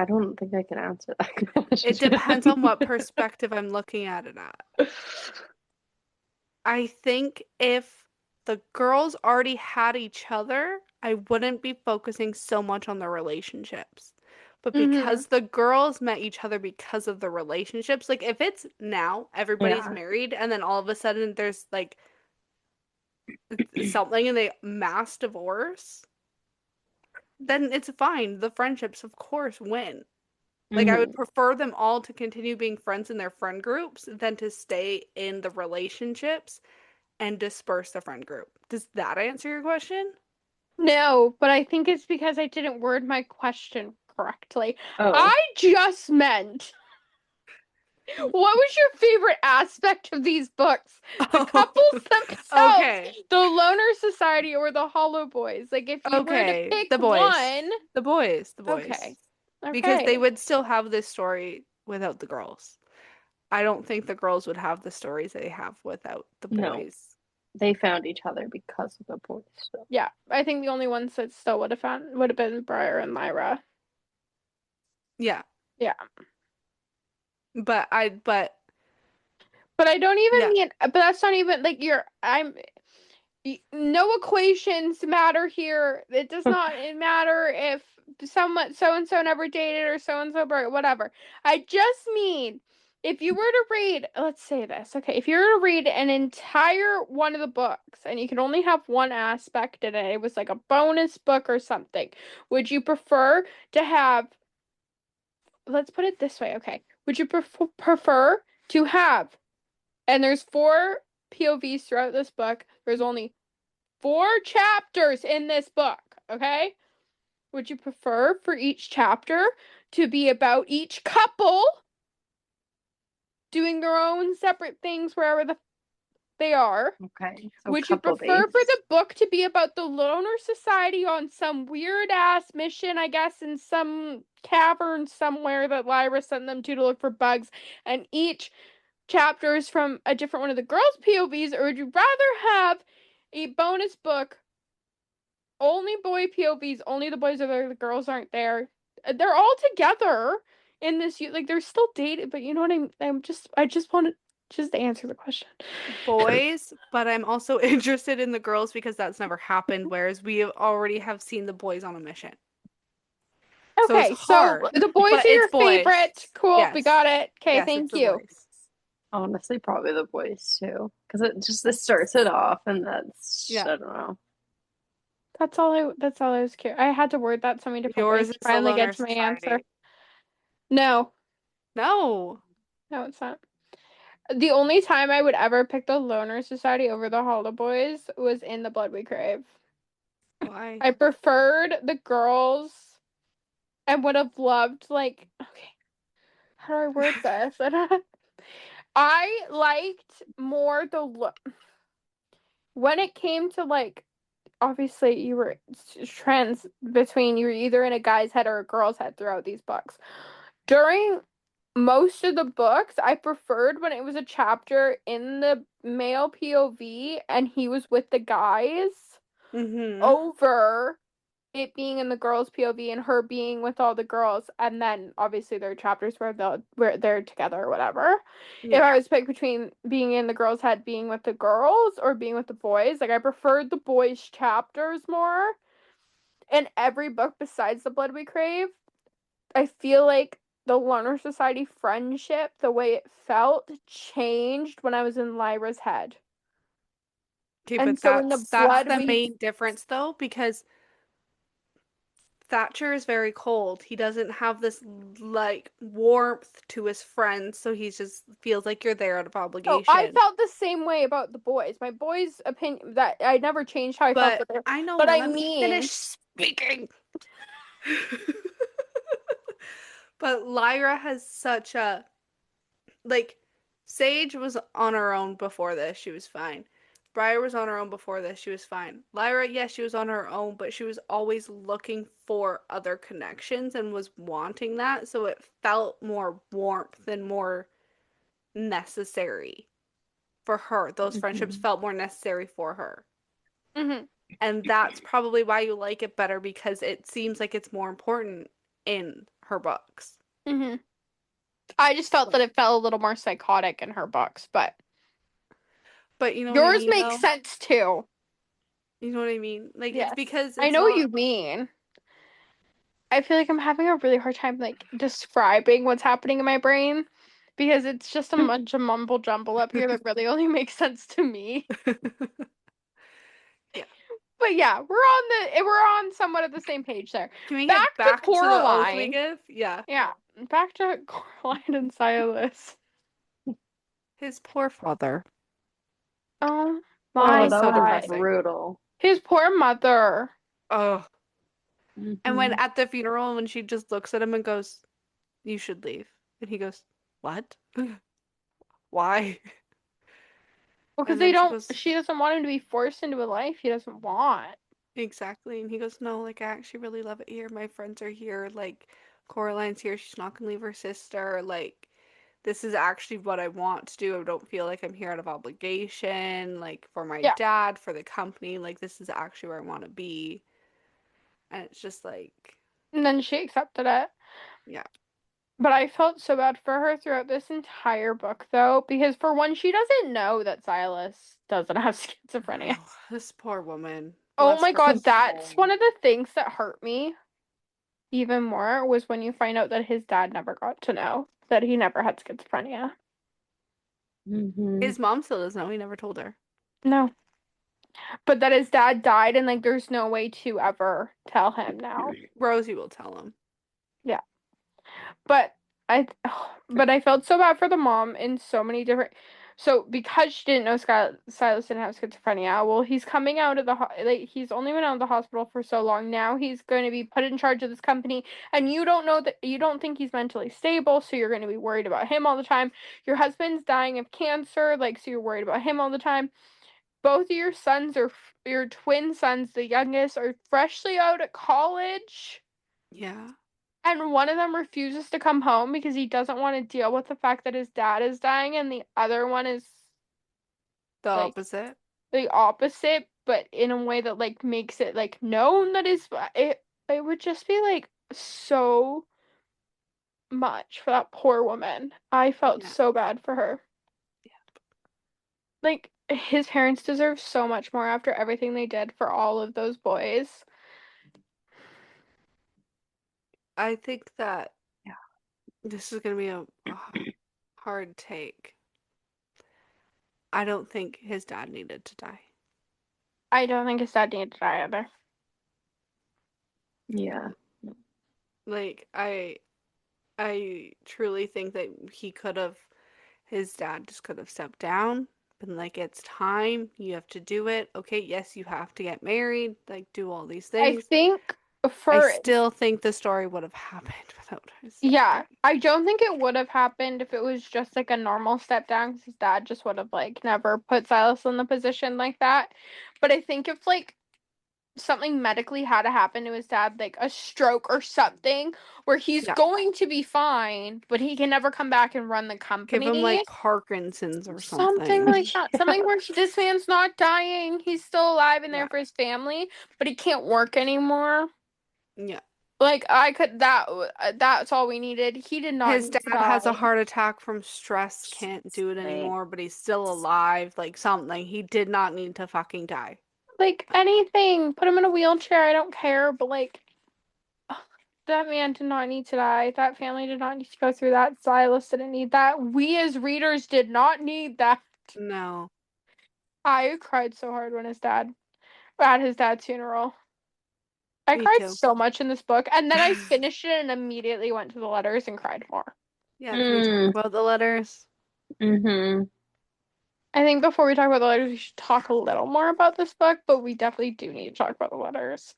don't think I can answer that question. It depends on what perspective I'm looking at it at. I think if the girls already had each other, I wouldn't be focusing so much on the relationships. But because the girls met each other because of the relationships, like if it's now everybody's married and then all of a sudden there's like something and they mass divorce, then it's fine. The friendships, of course, win. Like I would prefer them all to continue being friends in their friend groups than to stay in the relationships and disperse the friend group. Does that answer your question? No, but I think it's because I didn't word my question correctly. Oh. I just meant, what was your favorite aspect of these books? The couples themselves, okay. The Loner Society, or the Hollow Boys? Like, if you were to pick the boys. one. The boys. Okay. Because they would still have this story without the girls. I don't think the girls would have the stories they have without the boys. No. They found each other because of the boys. So. Yeah, I think the only ones that still would have been Briar and Lyra. Yeah. Yeah. But I don't even mean, but that's not even like no equations matter here. It does not matter if someone so and so never dated or so and so whatever. I just mean if you were to read, let's say this, okay, if you were to read an entire one of the books and you could only have one aspect in it, it was like a bonus book or something, would you prefer to have, let's put it this way, okay, would you prefer to have, and there's 4 POVs throughout this book, there's only 4 chapters in this book, okay? Would you prefer for each chapter to be about each couple doing their own separate things wherever they are? Okay, so Would you couple prefer based. for the book to be about the Loner Society on some weird ass mission, I guess, in some cavern somewhere that Lyra sent them to look for bugs, and each chapter is from a different one of the girls' POVs, or would you rather have a bonus book, only boy POVs, only the boys are there, the girls aren't there? They're all together in this, like, they're still dated, but you know what I just wanted just to answer the question. Boys, but I'm also interested in the girls because that's never happened, whereas we already have seen the boys on a mission. So it's Okay, so hard, the boys but are it's your boys. favorite. Cool, we Yes. got it. Okay, Yes, it's thank the you. boys. Honestly, probably the boys too, because this starts it off, and that's Yeah. I don't know. That's all I was curious. I had to word that so many different Yours ways is to the finally Loner get to my answer. Society. No, No. it's not. The only time I would ever pick the Loner Society over the Hollow Boys was in The Blood We Crave. Why? I preferred the girls and would have loved, like, okay, how do I word this? I liked more when it came to, like, obviously you were trends between you were either in a guy's head or a girl's head throughout these books. During most of the books, I preferred when it was a chapter in the male POV and he was with the guys over it being in the girls' POV and her being with all the girls, and then obviously there are chapters where they're together or whatever. Yeah. If I was picked between being in the girls' head, being with the girls, or being with the boys, like I preferred the boys' chapters more. In every book besides The Blood We Crave, I feel like the Loner Society friendship, the way it felt, changed when I was in Lyra's head. Okay, And but so in the that's blood the we main difference though, because Thatcher is very cold. He doesn't have this like warmth to his friends, so he just feels like you're there out of Oh, I obligation. felt the same way about the boys. My boys' opinion that I never changed how I felt But about it. I know, But well, I let me mean, finish speaking. But Lyra has such a like Sage was on her own before this, she was fine. Briar was on her own before this, she was fine. Lyra, yes, she was on her own, but she was always looking for other connections and was wanting that, so it felt more warmth and more necessary for her. Those friendships felt more necessary for her. mm-hmm. And that's probably why you like it better, because it seems like it's more important in her books. Mm-hmm. I just felt that it felt a little more psychotic in her books, but you know what I yours mean, makes though? sense too. You know what I mean? Like, it's Yes, because I it's know what not. you mean. I feel like I'm having a really hard time like describing what's happening in my brain because it's just a bunch of mumble jumble up here that really only makes sense to me. Yeah. But yeah, we're on somewhat of the same page there. Can we Back get back to to the oath we Coraline. give? Yeah. Yeah, back to Coraline and Silas. His poor father. Oh Oh, my was that so would god. have been depressing. brutal. His poor mother. Oh. And when Mm-hmm. at the funeral, when she just looks at him and goes, "You should leave," and he goes, "What? Why?" Well, because And then she goes, she doesn't want him to be forced into a life he doesn't want. "Exactly." And he goes, "No, like I actually really love it here. My friends are here. Like Coraline's here. She's not gonna leave her sister. Like this is actually what I want to do. I don't feel like I'm here out of obligation, like for my Yeah. dad, for the company. Like this is actually where I want to be." And it's just like, And then she accepted it. yeah. But I felt so bad for her throughout this entire book, though, because for one, she doesn't know that Silas doesn't have schizophrenia. Oh, this poor woman. Oh Bless my her god, that's soul. one of the things that hurt me even more was when you find out that his dad never got to know that he never had schizophrenia. Mm-hmm. His mom still doesn't know. He never told her. No. But that his dad died and like there's no way to ever tell him now. Rosie will tell him. Yeah. But I felt so bad for the mom in so So because she didn't know Silas didn't have schizophrenia, well, he's coming out of he's only been out of the hospital for so long. Now he's going to be put in charge of this company, and you don't think he's mentally stable, so you're going to be worried about him all the time. Your husband's dying of cancer, so you're worried about him all the time. Both of your sons your twin sons, the youngest, are freshly out of college. Yeah. And one of them refuses to come home because he doesn't want to deal with the fact that his dad is dying, and the other one is The like opposite. the opposite, but in a way that makes it known that it would just be so much for that poor woman. I felt Yeah. so bad for her. His parents deserve so much more after everything they did for all of those boys. I think that this is gonna be a hard take. I don't think his dad needed to die. I don't think his dad needed to die either. Yeah. Like I truly think that his dad just could have stepped down, been like, it's time, you have to do it. Okay, yes, you have to get married, do all these I things. think I for still think the story would have happened without his Yeah, dad. I don't think it would have happened if it was just a normal step down because his dad just would have never put Silas in the position like that. But I think if something medically had to happen to his dad, like a stroke or something, where he's Yeah. going to be fine, but he can never come back and run the Give him company. Parkinson's or Something something. like that. Something where this man's not dying. He's still alive and there Yeah. for his family, but he can't work anymore. Yeah. That's all we needed. He did not His need to dad has a die. heart attack from stress, can't do it anymore, but he's still alive. Something. He did not need to fucking die. Anything. Put him in a wheelchair. I don't care. But that man did not need to die. That family did not need to go through that. Silas didn't need that. We as readers did not need that. No. I cried so hard at his dad's funeral. I Me cried too. so much in this book, and then I finished it and immediately went to the letters and cried more. Yeah, can we talk about the letters? Mm-hmm. I think before we talk about the letters, we should talk a little more about this book, but we definitely do need to talk about the letters.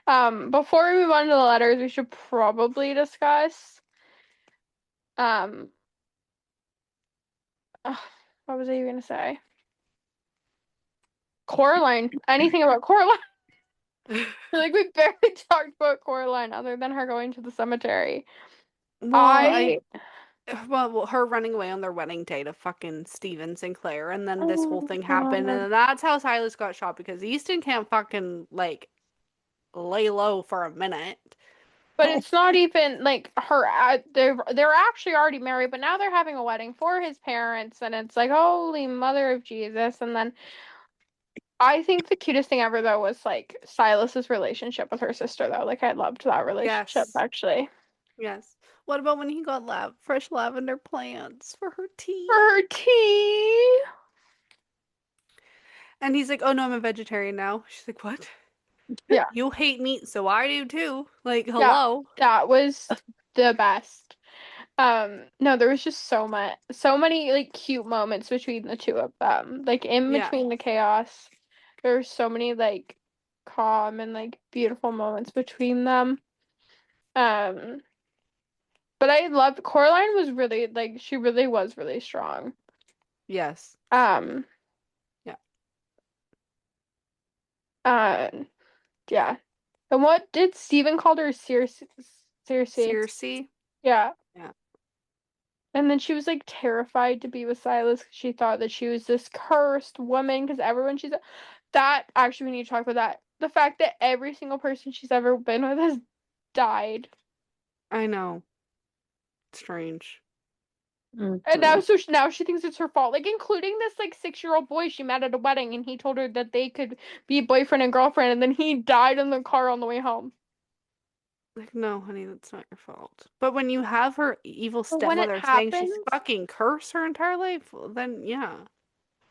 Before we move on to the letters, we should probably discuss what was I even gonna say? Coraline. Anything about Coraline? I feel like we barely talked about Coraline other than her going to the cemetery. Well, her running away on their wedding day to fucking Steven Sinclair, and then this whole Oh thing happened, God. and then that's how Silas got shot because Easton can't fucking lay low for a minute. But it's not even her. They're actually already married, but now they're having a wedding for his parents, and it's holy mother of Jesus. And then I think the cutest thing ever though was Silas's relationship with her sister though. I loved that relationship Yes. actually. Yes. What about when he got fresh lavender plants for her tea? For her tea. And he's like, "Oh no, I'm a vegetarian now." She's like, "What?" Yeah. You hate meat, so I do too. Hello. That was the best. No, there was just so many cute moments between the two of them. In between the chaos, there were so many calm and beautiful moments between them. But I loved Coraline was really she really was really strong. Yes. Yeah. Yeah. And what did Stephen call her? Circe? Circe. Yeah. Yeah. And then she was terrified to be with Silas because she thought that she was this cursed woman because everyone that actually we need to talk about that. The fact that every single person she's ever been with has died. I know. Strange. Mm-hmm. And now she thinks it's her fault. Including this 6-year-old boy she met at a wedding and he told her that they could be boyfriend and girlfriend and then he died in the car on the way home. No, honey, that's not your fault. But when you have her evil But when it stepmother saying she's happens, fucking cursed her entire life, then yeah.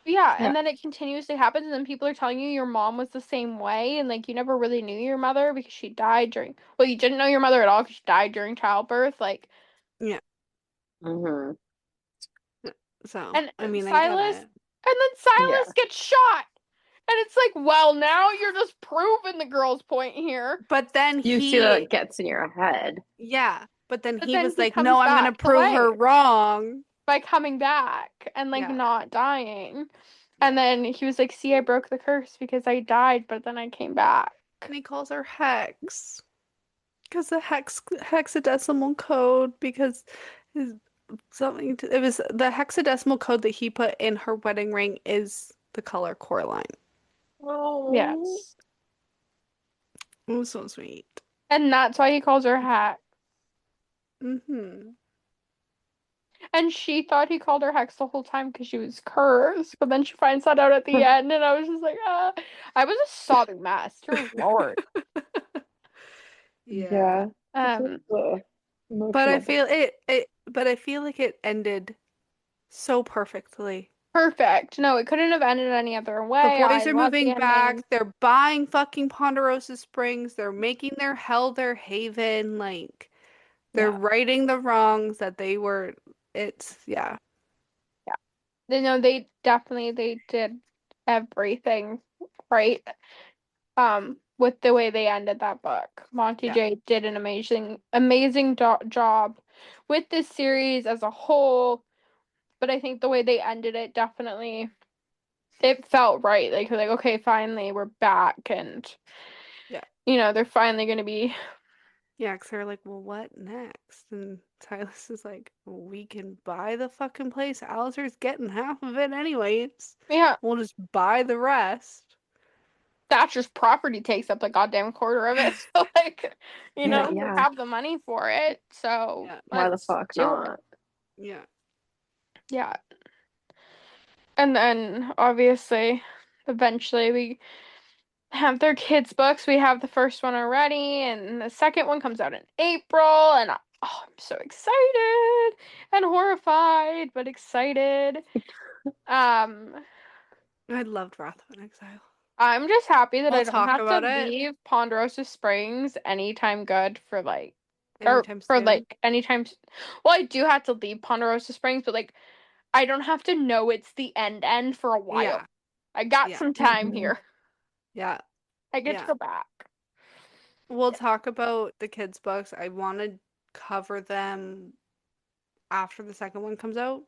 yeah, and then it continuously happens, and then people are telling you your mom was the same way, and you never really knew your mother because she died well, you didn't know your mother at all because she died during childbirth. Yeah. Mm-hmm. So, And I mean, I Silas, get it. and then Silas Yeah. gets shot. And it's like, well, now you're just proving the girl's point here. But then You see how it gets in your head. yeah, but then But he then was he like, comes no, I'm gonna back to prove her life wrong. by coming back and like Yeah. not dying. Yeah. And then he was like, see, I broke the curse because I died, but then I came back. And he calls her Hex. Because the hexadecimal code, because his it was the hexadecimal code that he put in her wedding ring is the color Coraline. Oh. Yes. It was so sweet. And that's why he calls her Hex. Mm-hmm. And she thought he called her Hex the whole time because she was cursed. But then she finds that out at the end, and I was just like, ah. I was a sobbing mess. Dear Lord. Yeah. Yeah. Um, But I Emotional. feel but I feel like it ended so perfectly. Perfect. No, it couldn't have ended any other The way. I boys are love the moving ending. back. They're buying fucking Ponderosa Springs. They're making their hell their haven. Like, they're Yeah. righting the wrongs that they were. It's, yeah. Yeah. They definitely they did everything right. With the way they ended that book. Monty Yeah. J did an amazing job with this series as a whole, but I think the way they ended it definitely it felt right. Like okay, finally we're back and Yeah. they're finally gonna be Yeah, because they're like, well, what next? And Silas is like, well, we can buy the fucking place. Alistair's getting half of it anyways. yeah. We'll just buy the rest. Thatcher's property takes up the goddamn quarter of it. So like, Yeah. they Yeah. have the money for it. So Yeah. Why the let's fuck do it. not? Yeah. Yeah. And then obviously, eventually we have their kids' books. We have the first one already, and the second one comes out in April. And I'm so excited and horrified, but excited. Um, I loved Wrath of an Exile. I'm just happy that I We'll don't talk have to about it leave Ponderosa Springs anytime good for or anytime for soon. anytime. Well, I do have to leave Ponderosa Springs, but I don't have to know it's the end for a while. Yeah. I got Yeah. some time Mhm. here. Yeah. I get to Yeah. go back. We'll talk about the kids' books. I want to cover them after the second one comes out.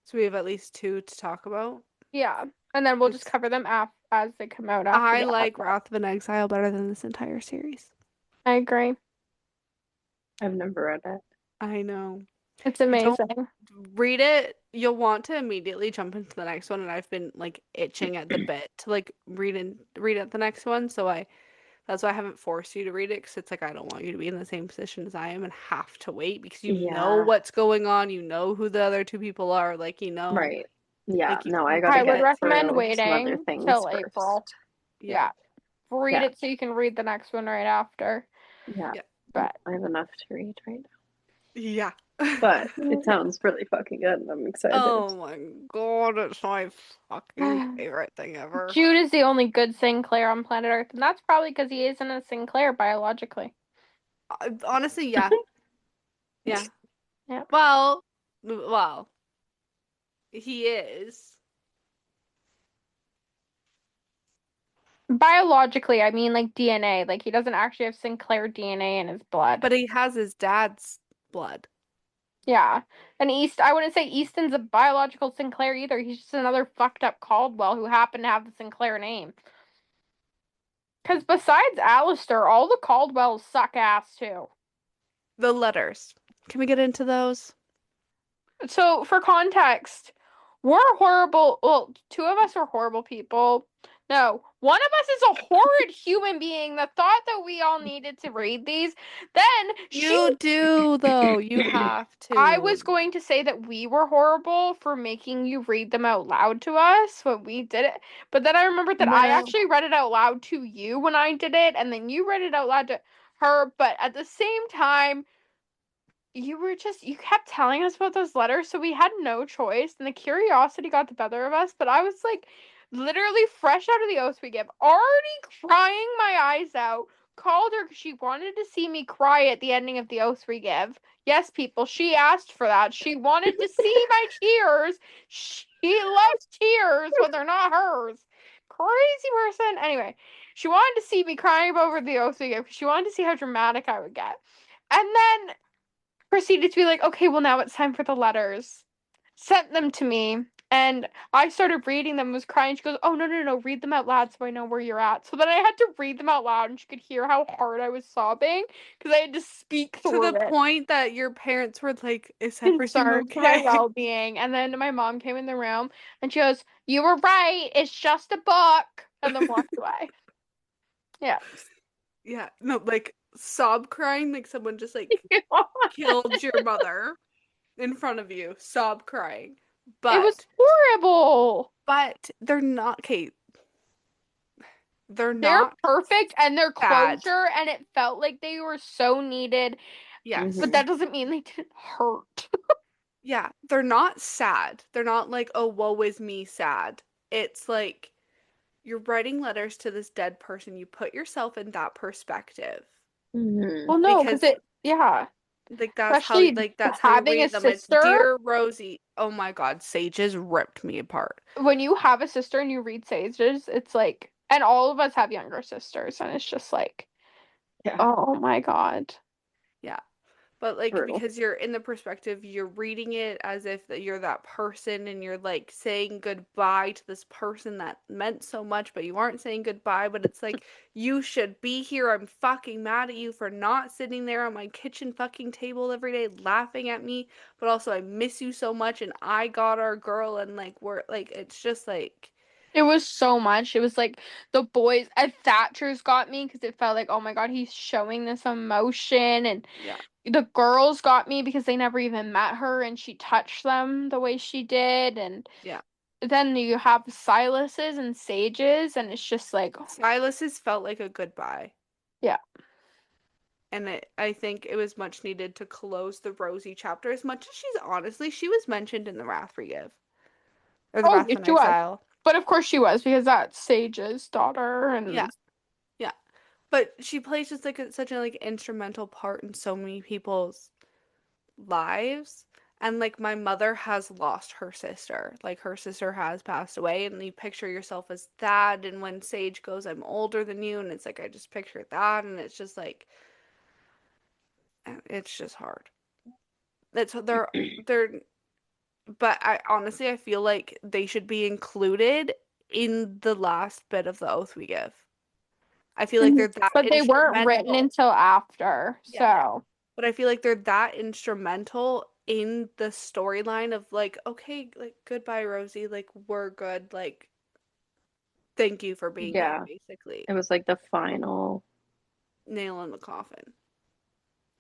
So we have at least two to talk about. Yeah, and then we'll just It's cover them as they come out after I the like advent. Wrath of an Exile better than this entire series. I agree. I've never read it. I know. It's Don't amazing. read it. You'll want to immediately jump into the next one, and I've been like itching at the bit to like read at the next one. So that's why I haven't forced you to read it because it's like I don't want you to be in the same position as I am and have to wait because you know Yeah. what's going on, you know who the other two people are, like Right. Yeah. like you No, I can gotta I would get get recommend through. some other waiting things till April. first. Yeah. Yeah, read Yeah. it so you can read the next one right after. Yeah. Yeah. But I have enough to read right now. Yeah. But it sounds really fucking good and I'm excited. Oh my god, it's my fucking favorite thing ever. Jude is the only good Sinclair on planet Earth, and that's probably because he isn't a Sinclair biologically. Honestly, yeah. Yeah. Yeah. Well, he is. Biologically, I mean like DNA. Like he doesn't actually have Sinclair DNA in his blood. But he has his dad's blood. Yeah. And I wouldn't say Easton's a biological Sinclair either. He's just another fucked up Caldwell who happened to have the Sinclair name. Because besides Alistair, all the Caldwells suck ass too. The letters. Can we get into those? So, for context, we're horrible. Well, two of us are horrible people. No, one of us is a horrid human being that thought that we all needed to read these. Then You do, though. You have to. I was going to say that we were horrible for making you read them out loud to us when we did it. But then I remembered that I Well, actually read it out loud to you when I did it, and then you read it out loud to her. But at the same time, you kept telling us about those letters, so we had no choice, and the curiosity got the better of us. But I was like, literally fresh out of the oath we give, already crying my eyes out, called her because she wanted to see me cry at the ending of the oath we give. Yes, people, she asked for that. She wanted to see my tears. She loves tears, but they're not hers. Crazy person. Anyway, she wanted to see me crying over the oath we give because she wanted to see how dramatic I would get. And then proceeded to be like, okay, well, now it's time for the letters. Sent them to me. And I started reading them, was crying. She goes, oh, no, read them out loud so I know where you're at. So then I had to read them out loud, and she could hear how hard I was sobbing because I had to speak To through the it. point that your parents were like, is everything Concerned for my okay? well-being. And then my mom came in the room, and she goes, you were right. It's just a book. And then walked away. Yeah. Yeah, no, like sob crying, like someone just like killed your mother in front of you, sob crying. It was But horrible. they're not, Kate. They're They're not perfect and they're bad. closure, and it felt like they were so needed, Yes. but that doesn't mean they didn't hurt. Yeah, they're not sad. They're not like, oh, woe is me sad. It's like you're writing letters to this dead person. You put yourself in that perspective. Well, no, because Because yeah, like especially that's how you having a read them. It's sister. Dear Rosie. Oh my God, Sages ripped me apart. When you have a sister and you read Sages, it's like, and all of us have younger sisters, and it's just like, Yeah. oh my God. Yeah. But like True. because you're in the perspective, you're reading it as if that you're that person and you're like saying goodbye to this person that meant so much, but you aren't saying goodbye, but it's like you should be here. I'm fucking mad at you for not sitting there on my kitchen fucking table every day laughing at me, but also I miss you so much and I got our girl and like we're like it's just like It was so much. It was like the boys at Thatcher's got me because it felt like, oh my God, he's showing this emotion. And yeah. the girls got me because they never even met her and she touched them the way she did. And Yeah. then you have Silas's and Sage's, and it's just like, Silas's felt like a goodbye. yeah. And I think it was much needed to close the Rosie chapter. As much as she was mentioned in the Wrath Forgive. Or the Oh, Wrath yeah, and she was. Exile. But of course she was because that's Sage's daughter. Yeah, And yeah. But she plays just like such a like instrumental part in so many people's lives. And like my mother has lost her sister. Like her sister has passed away, and you picture yourself as that. And when Sage goes, I'm older than you, and it's like I just picture that, and it's just like it's just hard. It's they're but I honestly I feel like they should be included in the last bit of the oath we give. I feel like they're that but they weren't written instrumental. until after. Yeah. So But I feel like they're that instrumental in the storyline of like, okay, like goodbye, Rosie, like we're good, like thank you for being here, Yeah. basically. It was like the final. Nail in the coffin.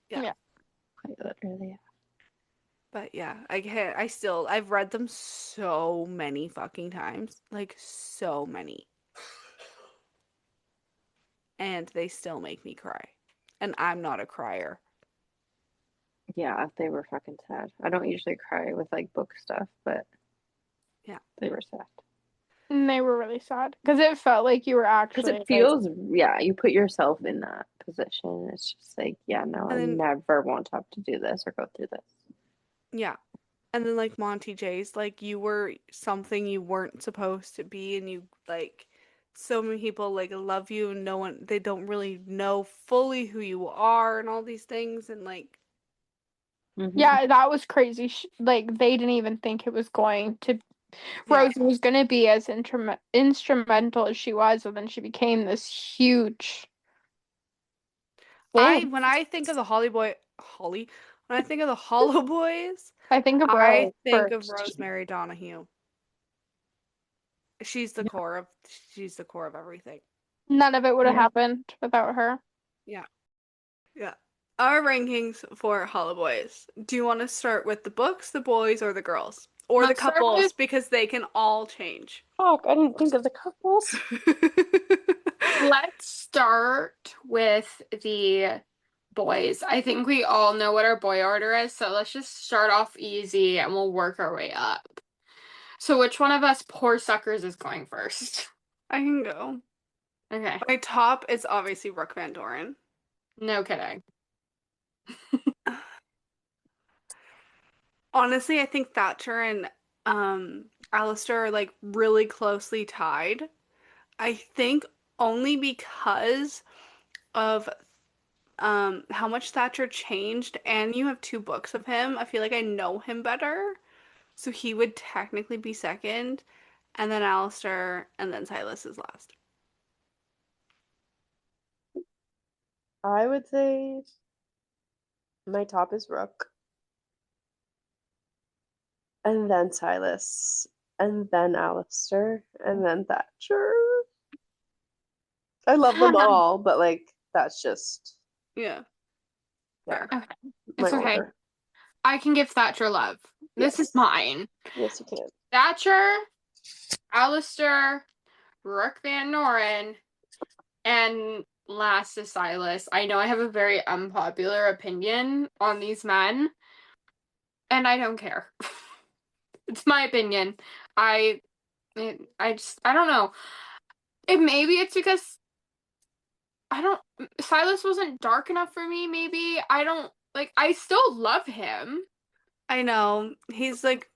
Yeah. yeah. Quite literally. But yeah, I've read them so many fucking times. Like so many. And they still make me cry. And I'm not a crier. Yeah, they were fucking sad. I don't usually cry with like book stuff, but Yeah. they were sad. And they were really sad because it felt like you were Because actually it like, feels, yeah, you put yourself in that position. It's just like, yeah, no, I And then never want to have to do this or go through this. yeah. And then like Monty J's like you were something you weren't supposed to be and you like so many people like love you and no one they don't really know fully who you are and all these things and like yeah, that was crazy. Like they didn't even think it was going to. yeah. Rosie was going to be as instrumental as she was, and then she became this huge thing. When I think of the when I think of the Hollow Boys, I think of I Rose think of first. Rosemary Donahue. She's the core of everything. None of it would have Yeah. happened without her. Yeah. Yeah. Our rankings for Hollow Boys. Do you want to start with the books, the boys, or the girls? Or the Let's start couples, with- because they can all change. Fuck, I didn't think of the couples. Let's start with the boys. I think we all know what our boy order is, so let's just start off easy and we'll work our way up. So which one of us poor suckers is going first? I can go. Okay. My top is obviously Rook Van Doren. No kidding. Honestly, I think Thatcher and Alistair are like really closely tied. I think only because of how much Thatcher changed, and you have two books of him. I feel like I know him better. So he would technically be second, and then Alistair, and then Silas is last. I would say my top is Rook, and then Silas, and then Alistair, and then Thatcher. I love them all, but like that's just Yeah. yeah, Okay. my It's okay. order. I can give Thatcher love. This is Yes. mine. Yes, you can. Thatcher, Alistair, Rook Van Noren, and last is Silas. I know I have a very unpopular opinion on these men, and I don't care. It's my opinion. I I don't know. Maybe it's because I don't Silas wasn't dark enough for me, maybe. I don't like I still love him. I know. He's like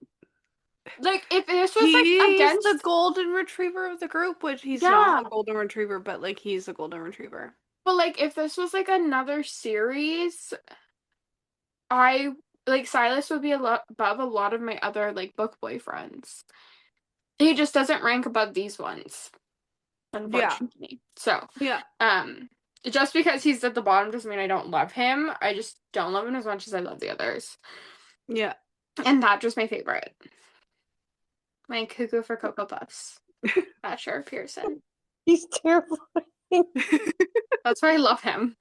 Like if this was like he's the against golden retriever of the group, which he's not yeah, a golden retriever, but like he's a golden retriever. but like if this was like another series, I like Silas would be a lot above a lot of my other like book boyfriends. He just doesn't rank above these ones, Yeah. unfortunately. So, Yeah. just because he's at the bottom doesn't mean I don't love him. I just don't love him as much as I love the others. Yeah. And that's just my favorite. My cuckoo for Cocoa Puffs. Thatcher Pearson. He's terrifying. That's why I love him.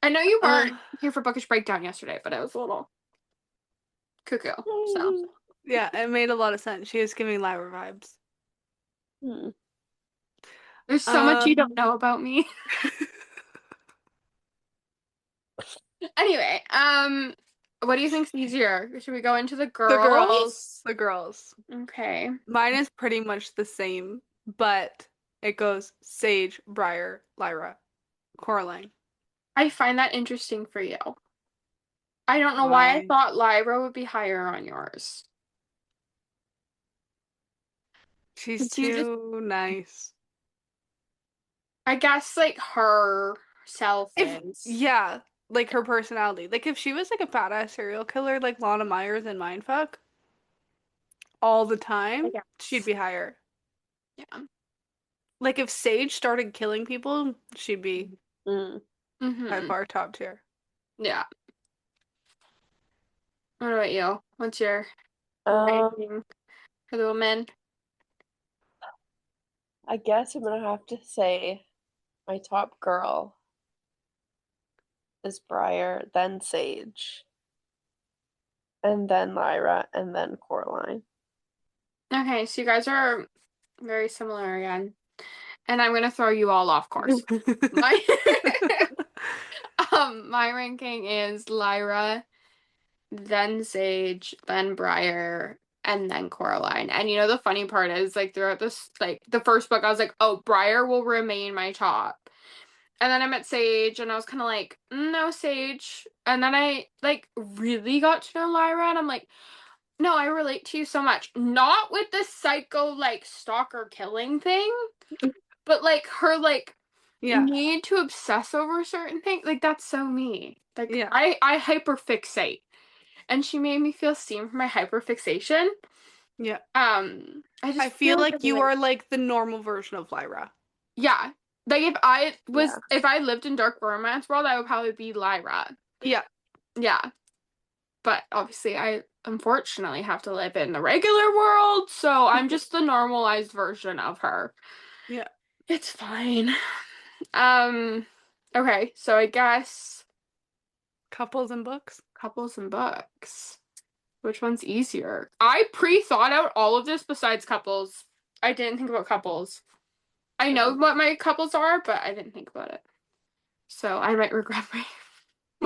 I know you weren't here for Bookish Breakdown yesterday, but I was a little cuckoo. So Yeah, it made a lot of sense. She was giving Lyra vibes. there's so much you don't know about me. Anyway, what do you think's easier? Should we go into the The girls? girls. The girls. Okay. Mine is pretty much the same, but it goes Sage, Briar, Lyra, Coraline. I find that interesting for you. I don't know why I thought Lyra would be higher on yours. She's You just, too nice. I guess, like her self is. Yeah, like her personality. Like if she was like a badass serial killer like Lana Myers in Mindfuck all the I time, guess. she'd be higher. Yeah. Like if Sage started killing people, she'd be by far top tier. Yeah. What about you? What's your ranking for the women? I guess I'm gonna have to say my top girl is Briar, then Sage, and then Lyra, and then Coraline. Okay, so you guys are very similar again. And I'm gonna throw you all off course. My my ranking is Lyra, then Sage, then Briar, and then Coraline. And you know the funny part is like throughout this like the first book I was like, oh, Briar will remain my top. And then I met Sage and I was kind of like, no, Sage. And then I like really got to know Lyra and I'm like, no, I relate to you so much. Not with the psycho like stalker killing thing, but like her like need to obsess over certain things. Like that's so me. Like I hyperfixate. And she made me feel seen for my hyperfixation. Yeah. I feel like you are like the normal version of Lyra. Yeah. Like if I lived in Dark Romance World, I would probably be Lyra. Yeah. Yeah. But obviously I unfortunately have to live in the regular world, so I'm just the normalized version of her. Yeah. It's fine. Okay, so I guess couples and books. Couples and books. Which one's easier? I pre-thought out all of this besides couples. I didn't think about couples. I know what my couples are, but I didn't think about it. So I might regret my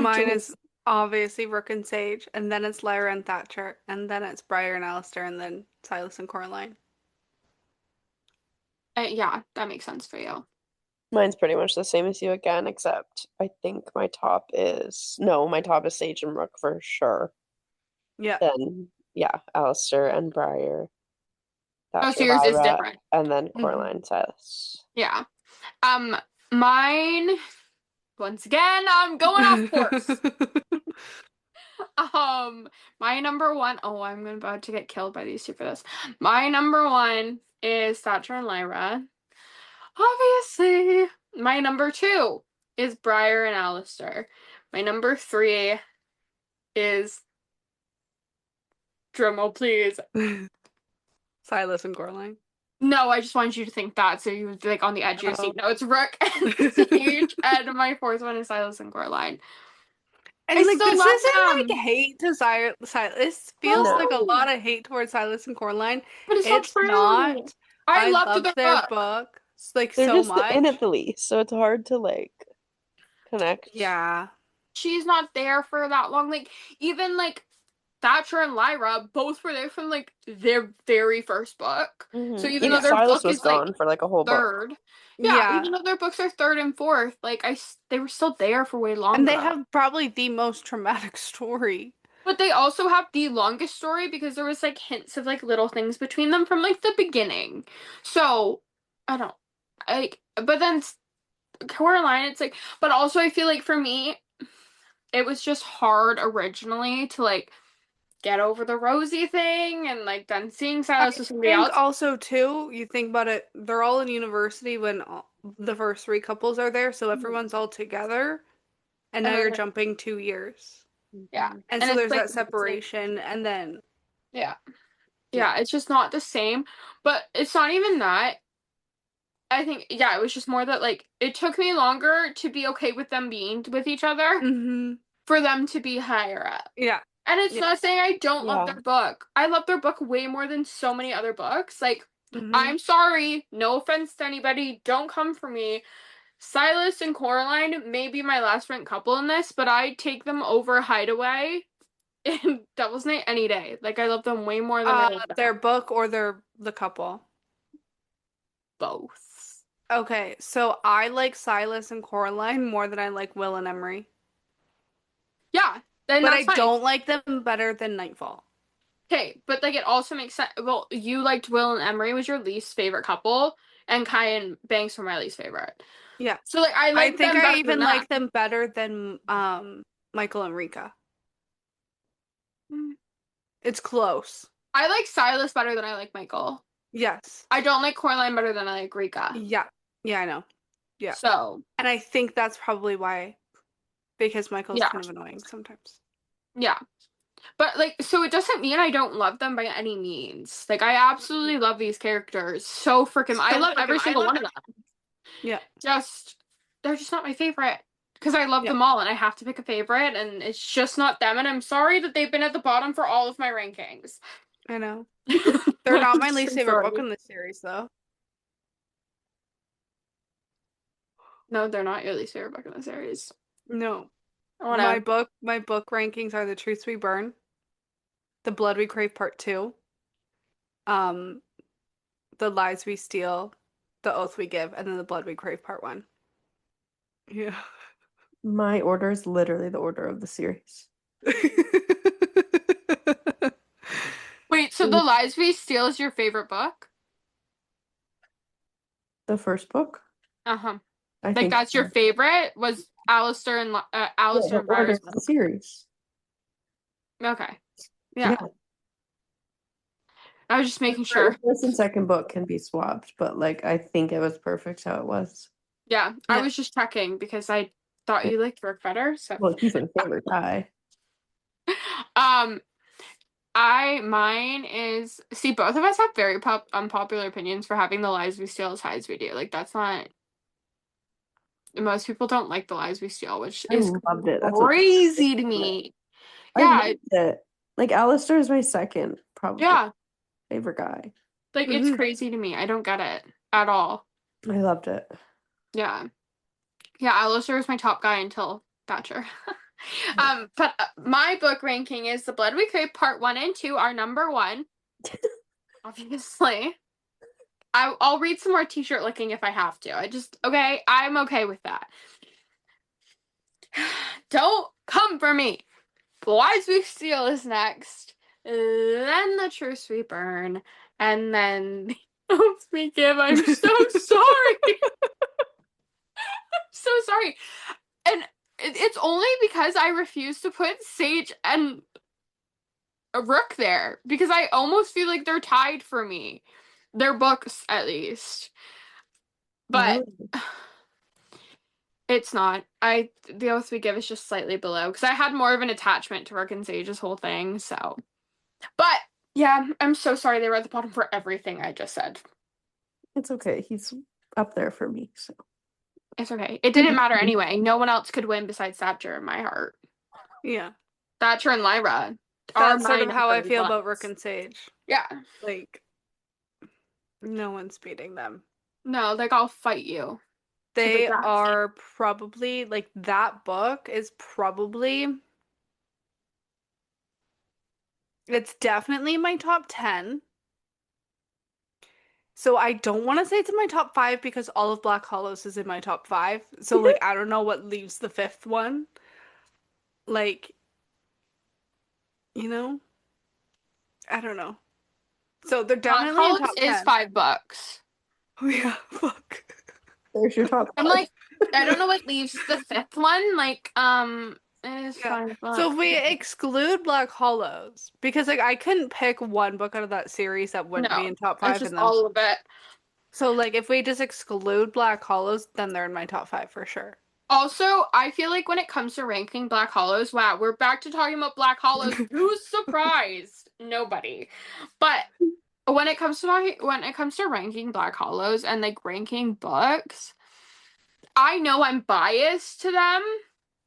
Mine choice. is obviously Rook and Sage, and then it's Lyra and Thatcher, and then it's Briar and Alistair, and then Silas and Coraline. Yeah, that makes sense for you. Mine's pretty much the same as you again, except I think my top is Sage and Rook for sure. Yeah. Then yeah, Alistair and Briar. Oh, That's so yours is Lyra, different. and then Mhm. Coraline, Silas. Yeah. Mine, once again, I'm going off course. My number one, oh, I'm about to get killed by these two for this. My number one is Thatcher and Lyra. Obviously. My number two is Briar and Alistair. My number three is, drumroll please. Silas and Coraline. No, I just wanted you to think that, so you were like on the edge of your seat. No, it's Rook and Sage, and my fourth one is Silas and Coraline. And I like still this love isn't like them. hate to Silas. This feels like a No, lot of hate towards Silas and Coraline. but it's not It's true. not. I I loved love their their book. book like They're so just in it much. the least, so it's hard to like connect. Yeah. She's not there for that long. Like, even like Thatcher and Lyra both were there from like their very first book. So even though Even their Silas book was is like gone for like a whole book. third, yeah, Yeah. even though their books are third and fourth, like they were still there for way And they longer. have probably the most traumatic story. But they also have the longest story because there was like hints of like little things between them from like the beginning. So I don't like, but then Coraline, it's like, but also I feel like for me, it was just hard originally to like get over the Rosie thing and like then seeing I Silas with somebody think else. also too, you think about it, they're all in university when the first three couples are there, so everyone's all together, and now And then, you're jumping 2 years. yeah. And And so it's there's like, that separation, and then yeah. yeah. Yeah, it's just not the same. But it's not even that. I think, yeah, it was just more that like it took me longer to be okay with them being with each other Mm-hmm. for them to be higher up. Yeah. And it's Yeah. not saying I don't love Yeah. their book. I love their book way more than so many other books. Like, Mm-hmm. I'm sorry, no offense to anybody, don't come for me. Silas and Coraline may be my last ranked couple in this, but I take them over Hideaway in Devil's Night any day. Like, I love them way more than I love Their them. book or the couple. Both. Okay, so I like Silas and Coraline more than I like Will and Emery. Yeah, then But that's I fine. don't like them better than Nightfall. Okay, but like it also makes sense. Well, you liked Will and Emery was your least favorite couple, and Kai and Banks were my least favorite. Yeah. So like I I like think them I better than even that. like them better than Michael and Rika. Mm. It's close. I like Silas better than I like Michael. Yes. I don't like Coraline better than I like Rika. Yeah. Yeah, I know. Yeah. So And I think that's probably why, because Michael's yeah, kind of annoying sometimes. yeah. But like, so it doesn't mean I don't love them by any means. Like I absolutely love these characters. So freaking, I love every single one of them. Yeah. Just they're just not my favorite because I love Yeah. them all and I have to pick a favorite and it's just not them and I'm sorry that they've been at the bottom for all of my rankings. I know. They're not my I'm least so favorite book sorry. in the series, though. No, they're not your least favorite book in the series. No. I wanna My book rankings are The Truth We Burn, The Blood We Crave Part 2, um, The Lies We Steal, The Oath We Give, and then The Blood We Crave Part 1. Yeah. My order is literally the order of the series. Wait, so The Lies We Steal is your favorite book? The first book? Uh-huh. I Like think that's your favorite was Alistair and Alistair the and order Briar's of the book. series. Okay. Yeah. Yeah. I was just making The sure. first and second book can be swapped, but like I think it was perfect how it was. Yeah, I Yeah. was just checking because I thought you liked Rook better. So Well, he's my favorite guy. um mine is see both of us have very unpopular opinions for having The Lies We Steal as high as we do. Like that's not most people don't like The Lies We Steal, which I is loved it. That's what crazy to me. I Yeah, loved it. Like Alistair is my second, probably yeah. favorite guy. Like it's Mhm. crazy to me. I don't get it at all. I loved it. Yeah. Yeah, Alistair is my top guy until Thatcher. But my book ranking is The Blood We Crave Part 1 and 2 are number 1. Obviously. I'll read some more t-shirt licking if I have to. Okay, I'm okay with that. Don't come for me. Wise We Steal is next. Then the Truce We Burn. And then the Oaths We Give. I'm so sorry. So sorry. And it's only because I refuse to put Sage and a Rook there. Because I almost feel like they're tied for me. Their books, at least. But it's not. The Oath We Give is just slightly below. Because I had more of an attachment to Rook and Sage's whole thing, so. But, yeah, I'm so sorry they were at the bottom for everything I just said. It's okay. He's up there for me, so. It's okay. It didn't matter anyway. No one else could win besides Thatcher in my heart. Yeah. Thatcher and Lyra are That's sort my of how I number feel ones. about Rook and Sage. Yeah. Like, no one's beating them. No, like, I'll fight you. They are probably, like, that book is probably, it's definitely my top 10. So I don't want to say it's in my top 5 because all of Black Hollows is in my top 5. So, like, I don't know what leaves the 5th one. Like, you know? I don't know. So they're definitely in top 10. is 5 books. Oh yeah, fuck. There's your top 5. I'm like, I don't know what leaves the 5th one. Like, it is Yeah. 5 books. So if we exclude Black Hollows, because like I couldn't pick one book out of that series that wouldn't be in top 5 it's just and then all of it. so like if we just exclude Black Hollows, then they're in my top 5 for sure. Also, I feel like when it comes to ranking Black Hollows, wow, we're back to talking about Black Hollows. Who's surprised? Nobody. But when it comes to ranking Black Hollows and like ranking books, I know I'm biased to them,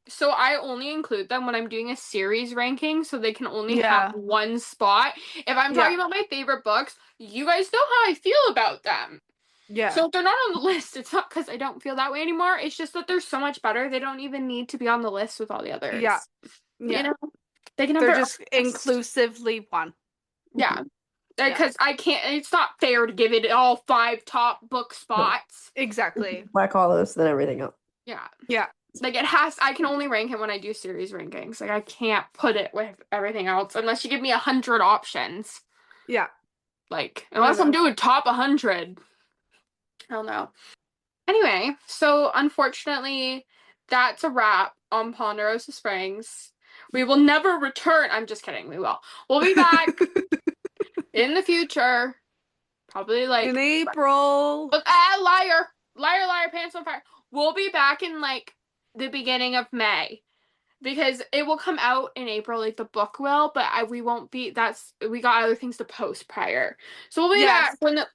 so I only include them when I'm doing a series ranking, so they can only have one spot. If I'm talking about my favorite books, you guys know how I feel about them. Yeah. So if they're not on the list, it's not because I don't feel that way anymore. It's just that they're so much better. They don't even need to be on the list with all the others. Yeah. You know? They can have They're their just inclusively one. Yeah. Because I can't, it's not fair to give it all 5 top book spots. Exactly. Black Hollows, then everything else. Yeah. Yeah. Like I can only rank it when I do series rankings. Like I can't put it with everything else unless you give me 100 options. Yeah. Like, unless I'm doing top 100. I don't know. Anyway, so unfortunately, that's a wrap on Ponderosa Springs. We will never return. I'm just kidding. We will. We'll be back in the future. Probably like in April. Liar. Liar, liar, pants on fire. We'll be back in like the beginning of May. Because it will come out in April, like the book will, but we won't be, we got other things to post prior. So we'll be back when it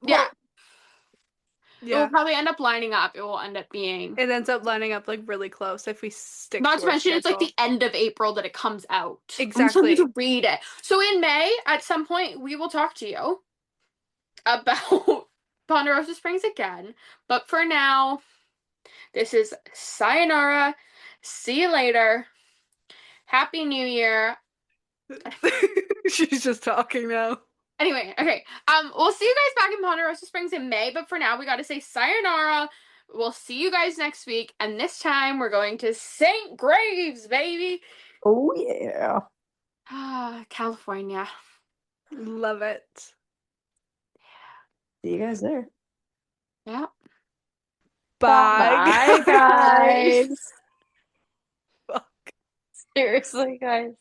will probably end up lining up. It will end up being. It ends up lining up like really close if we stick Not to to mention schedule. it's like the end of April that it comes out. Exactly. I'm to read it. So in May, at some point, we will talk to you about Ponderosa Springs again. But for now, this is sayonara. See you later. Happy New Year. She's just talking now. Anyway, okay. We'll see you guys back in Ponderosa Springs in May, but for now we gotta say sayonara. We'll see you guys next week, and this time we're going to St. Graves, baby. Oh yeah. California. Love it. See you guys there. Yeah. Bye, guys. Seriously, guys.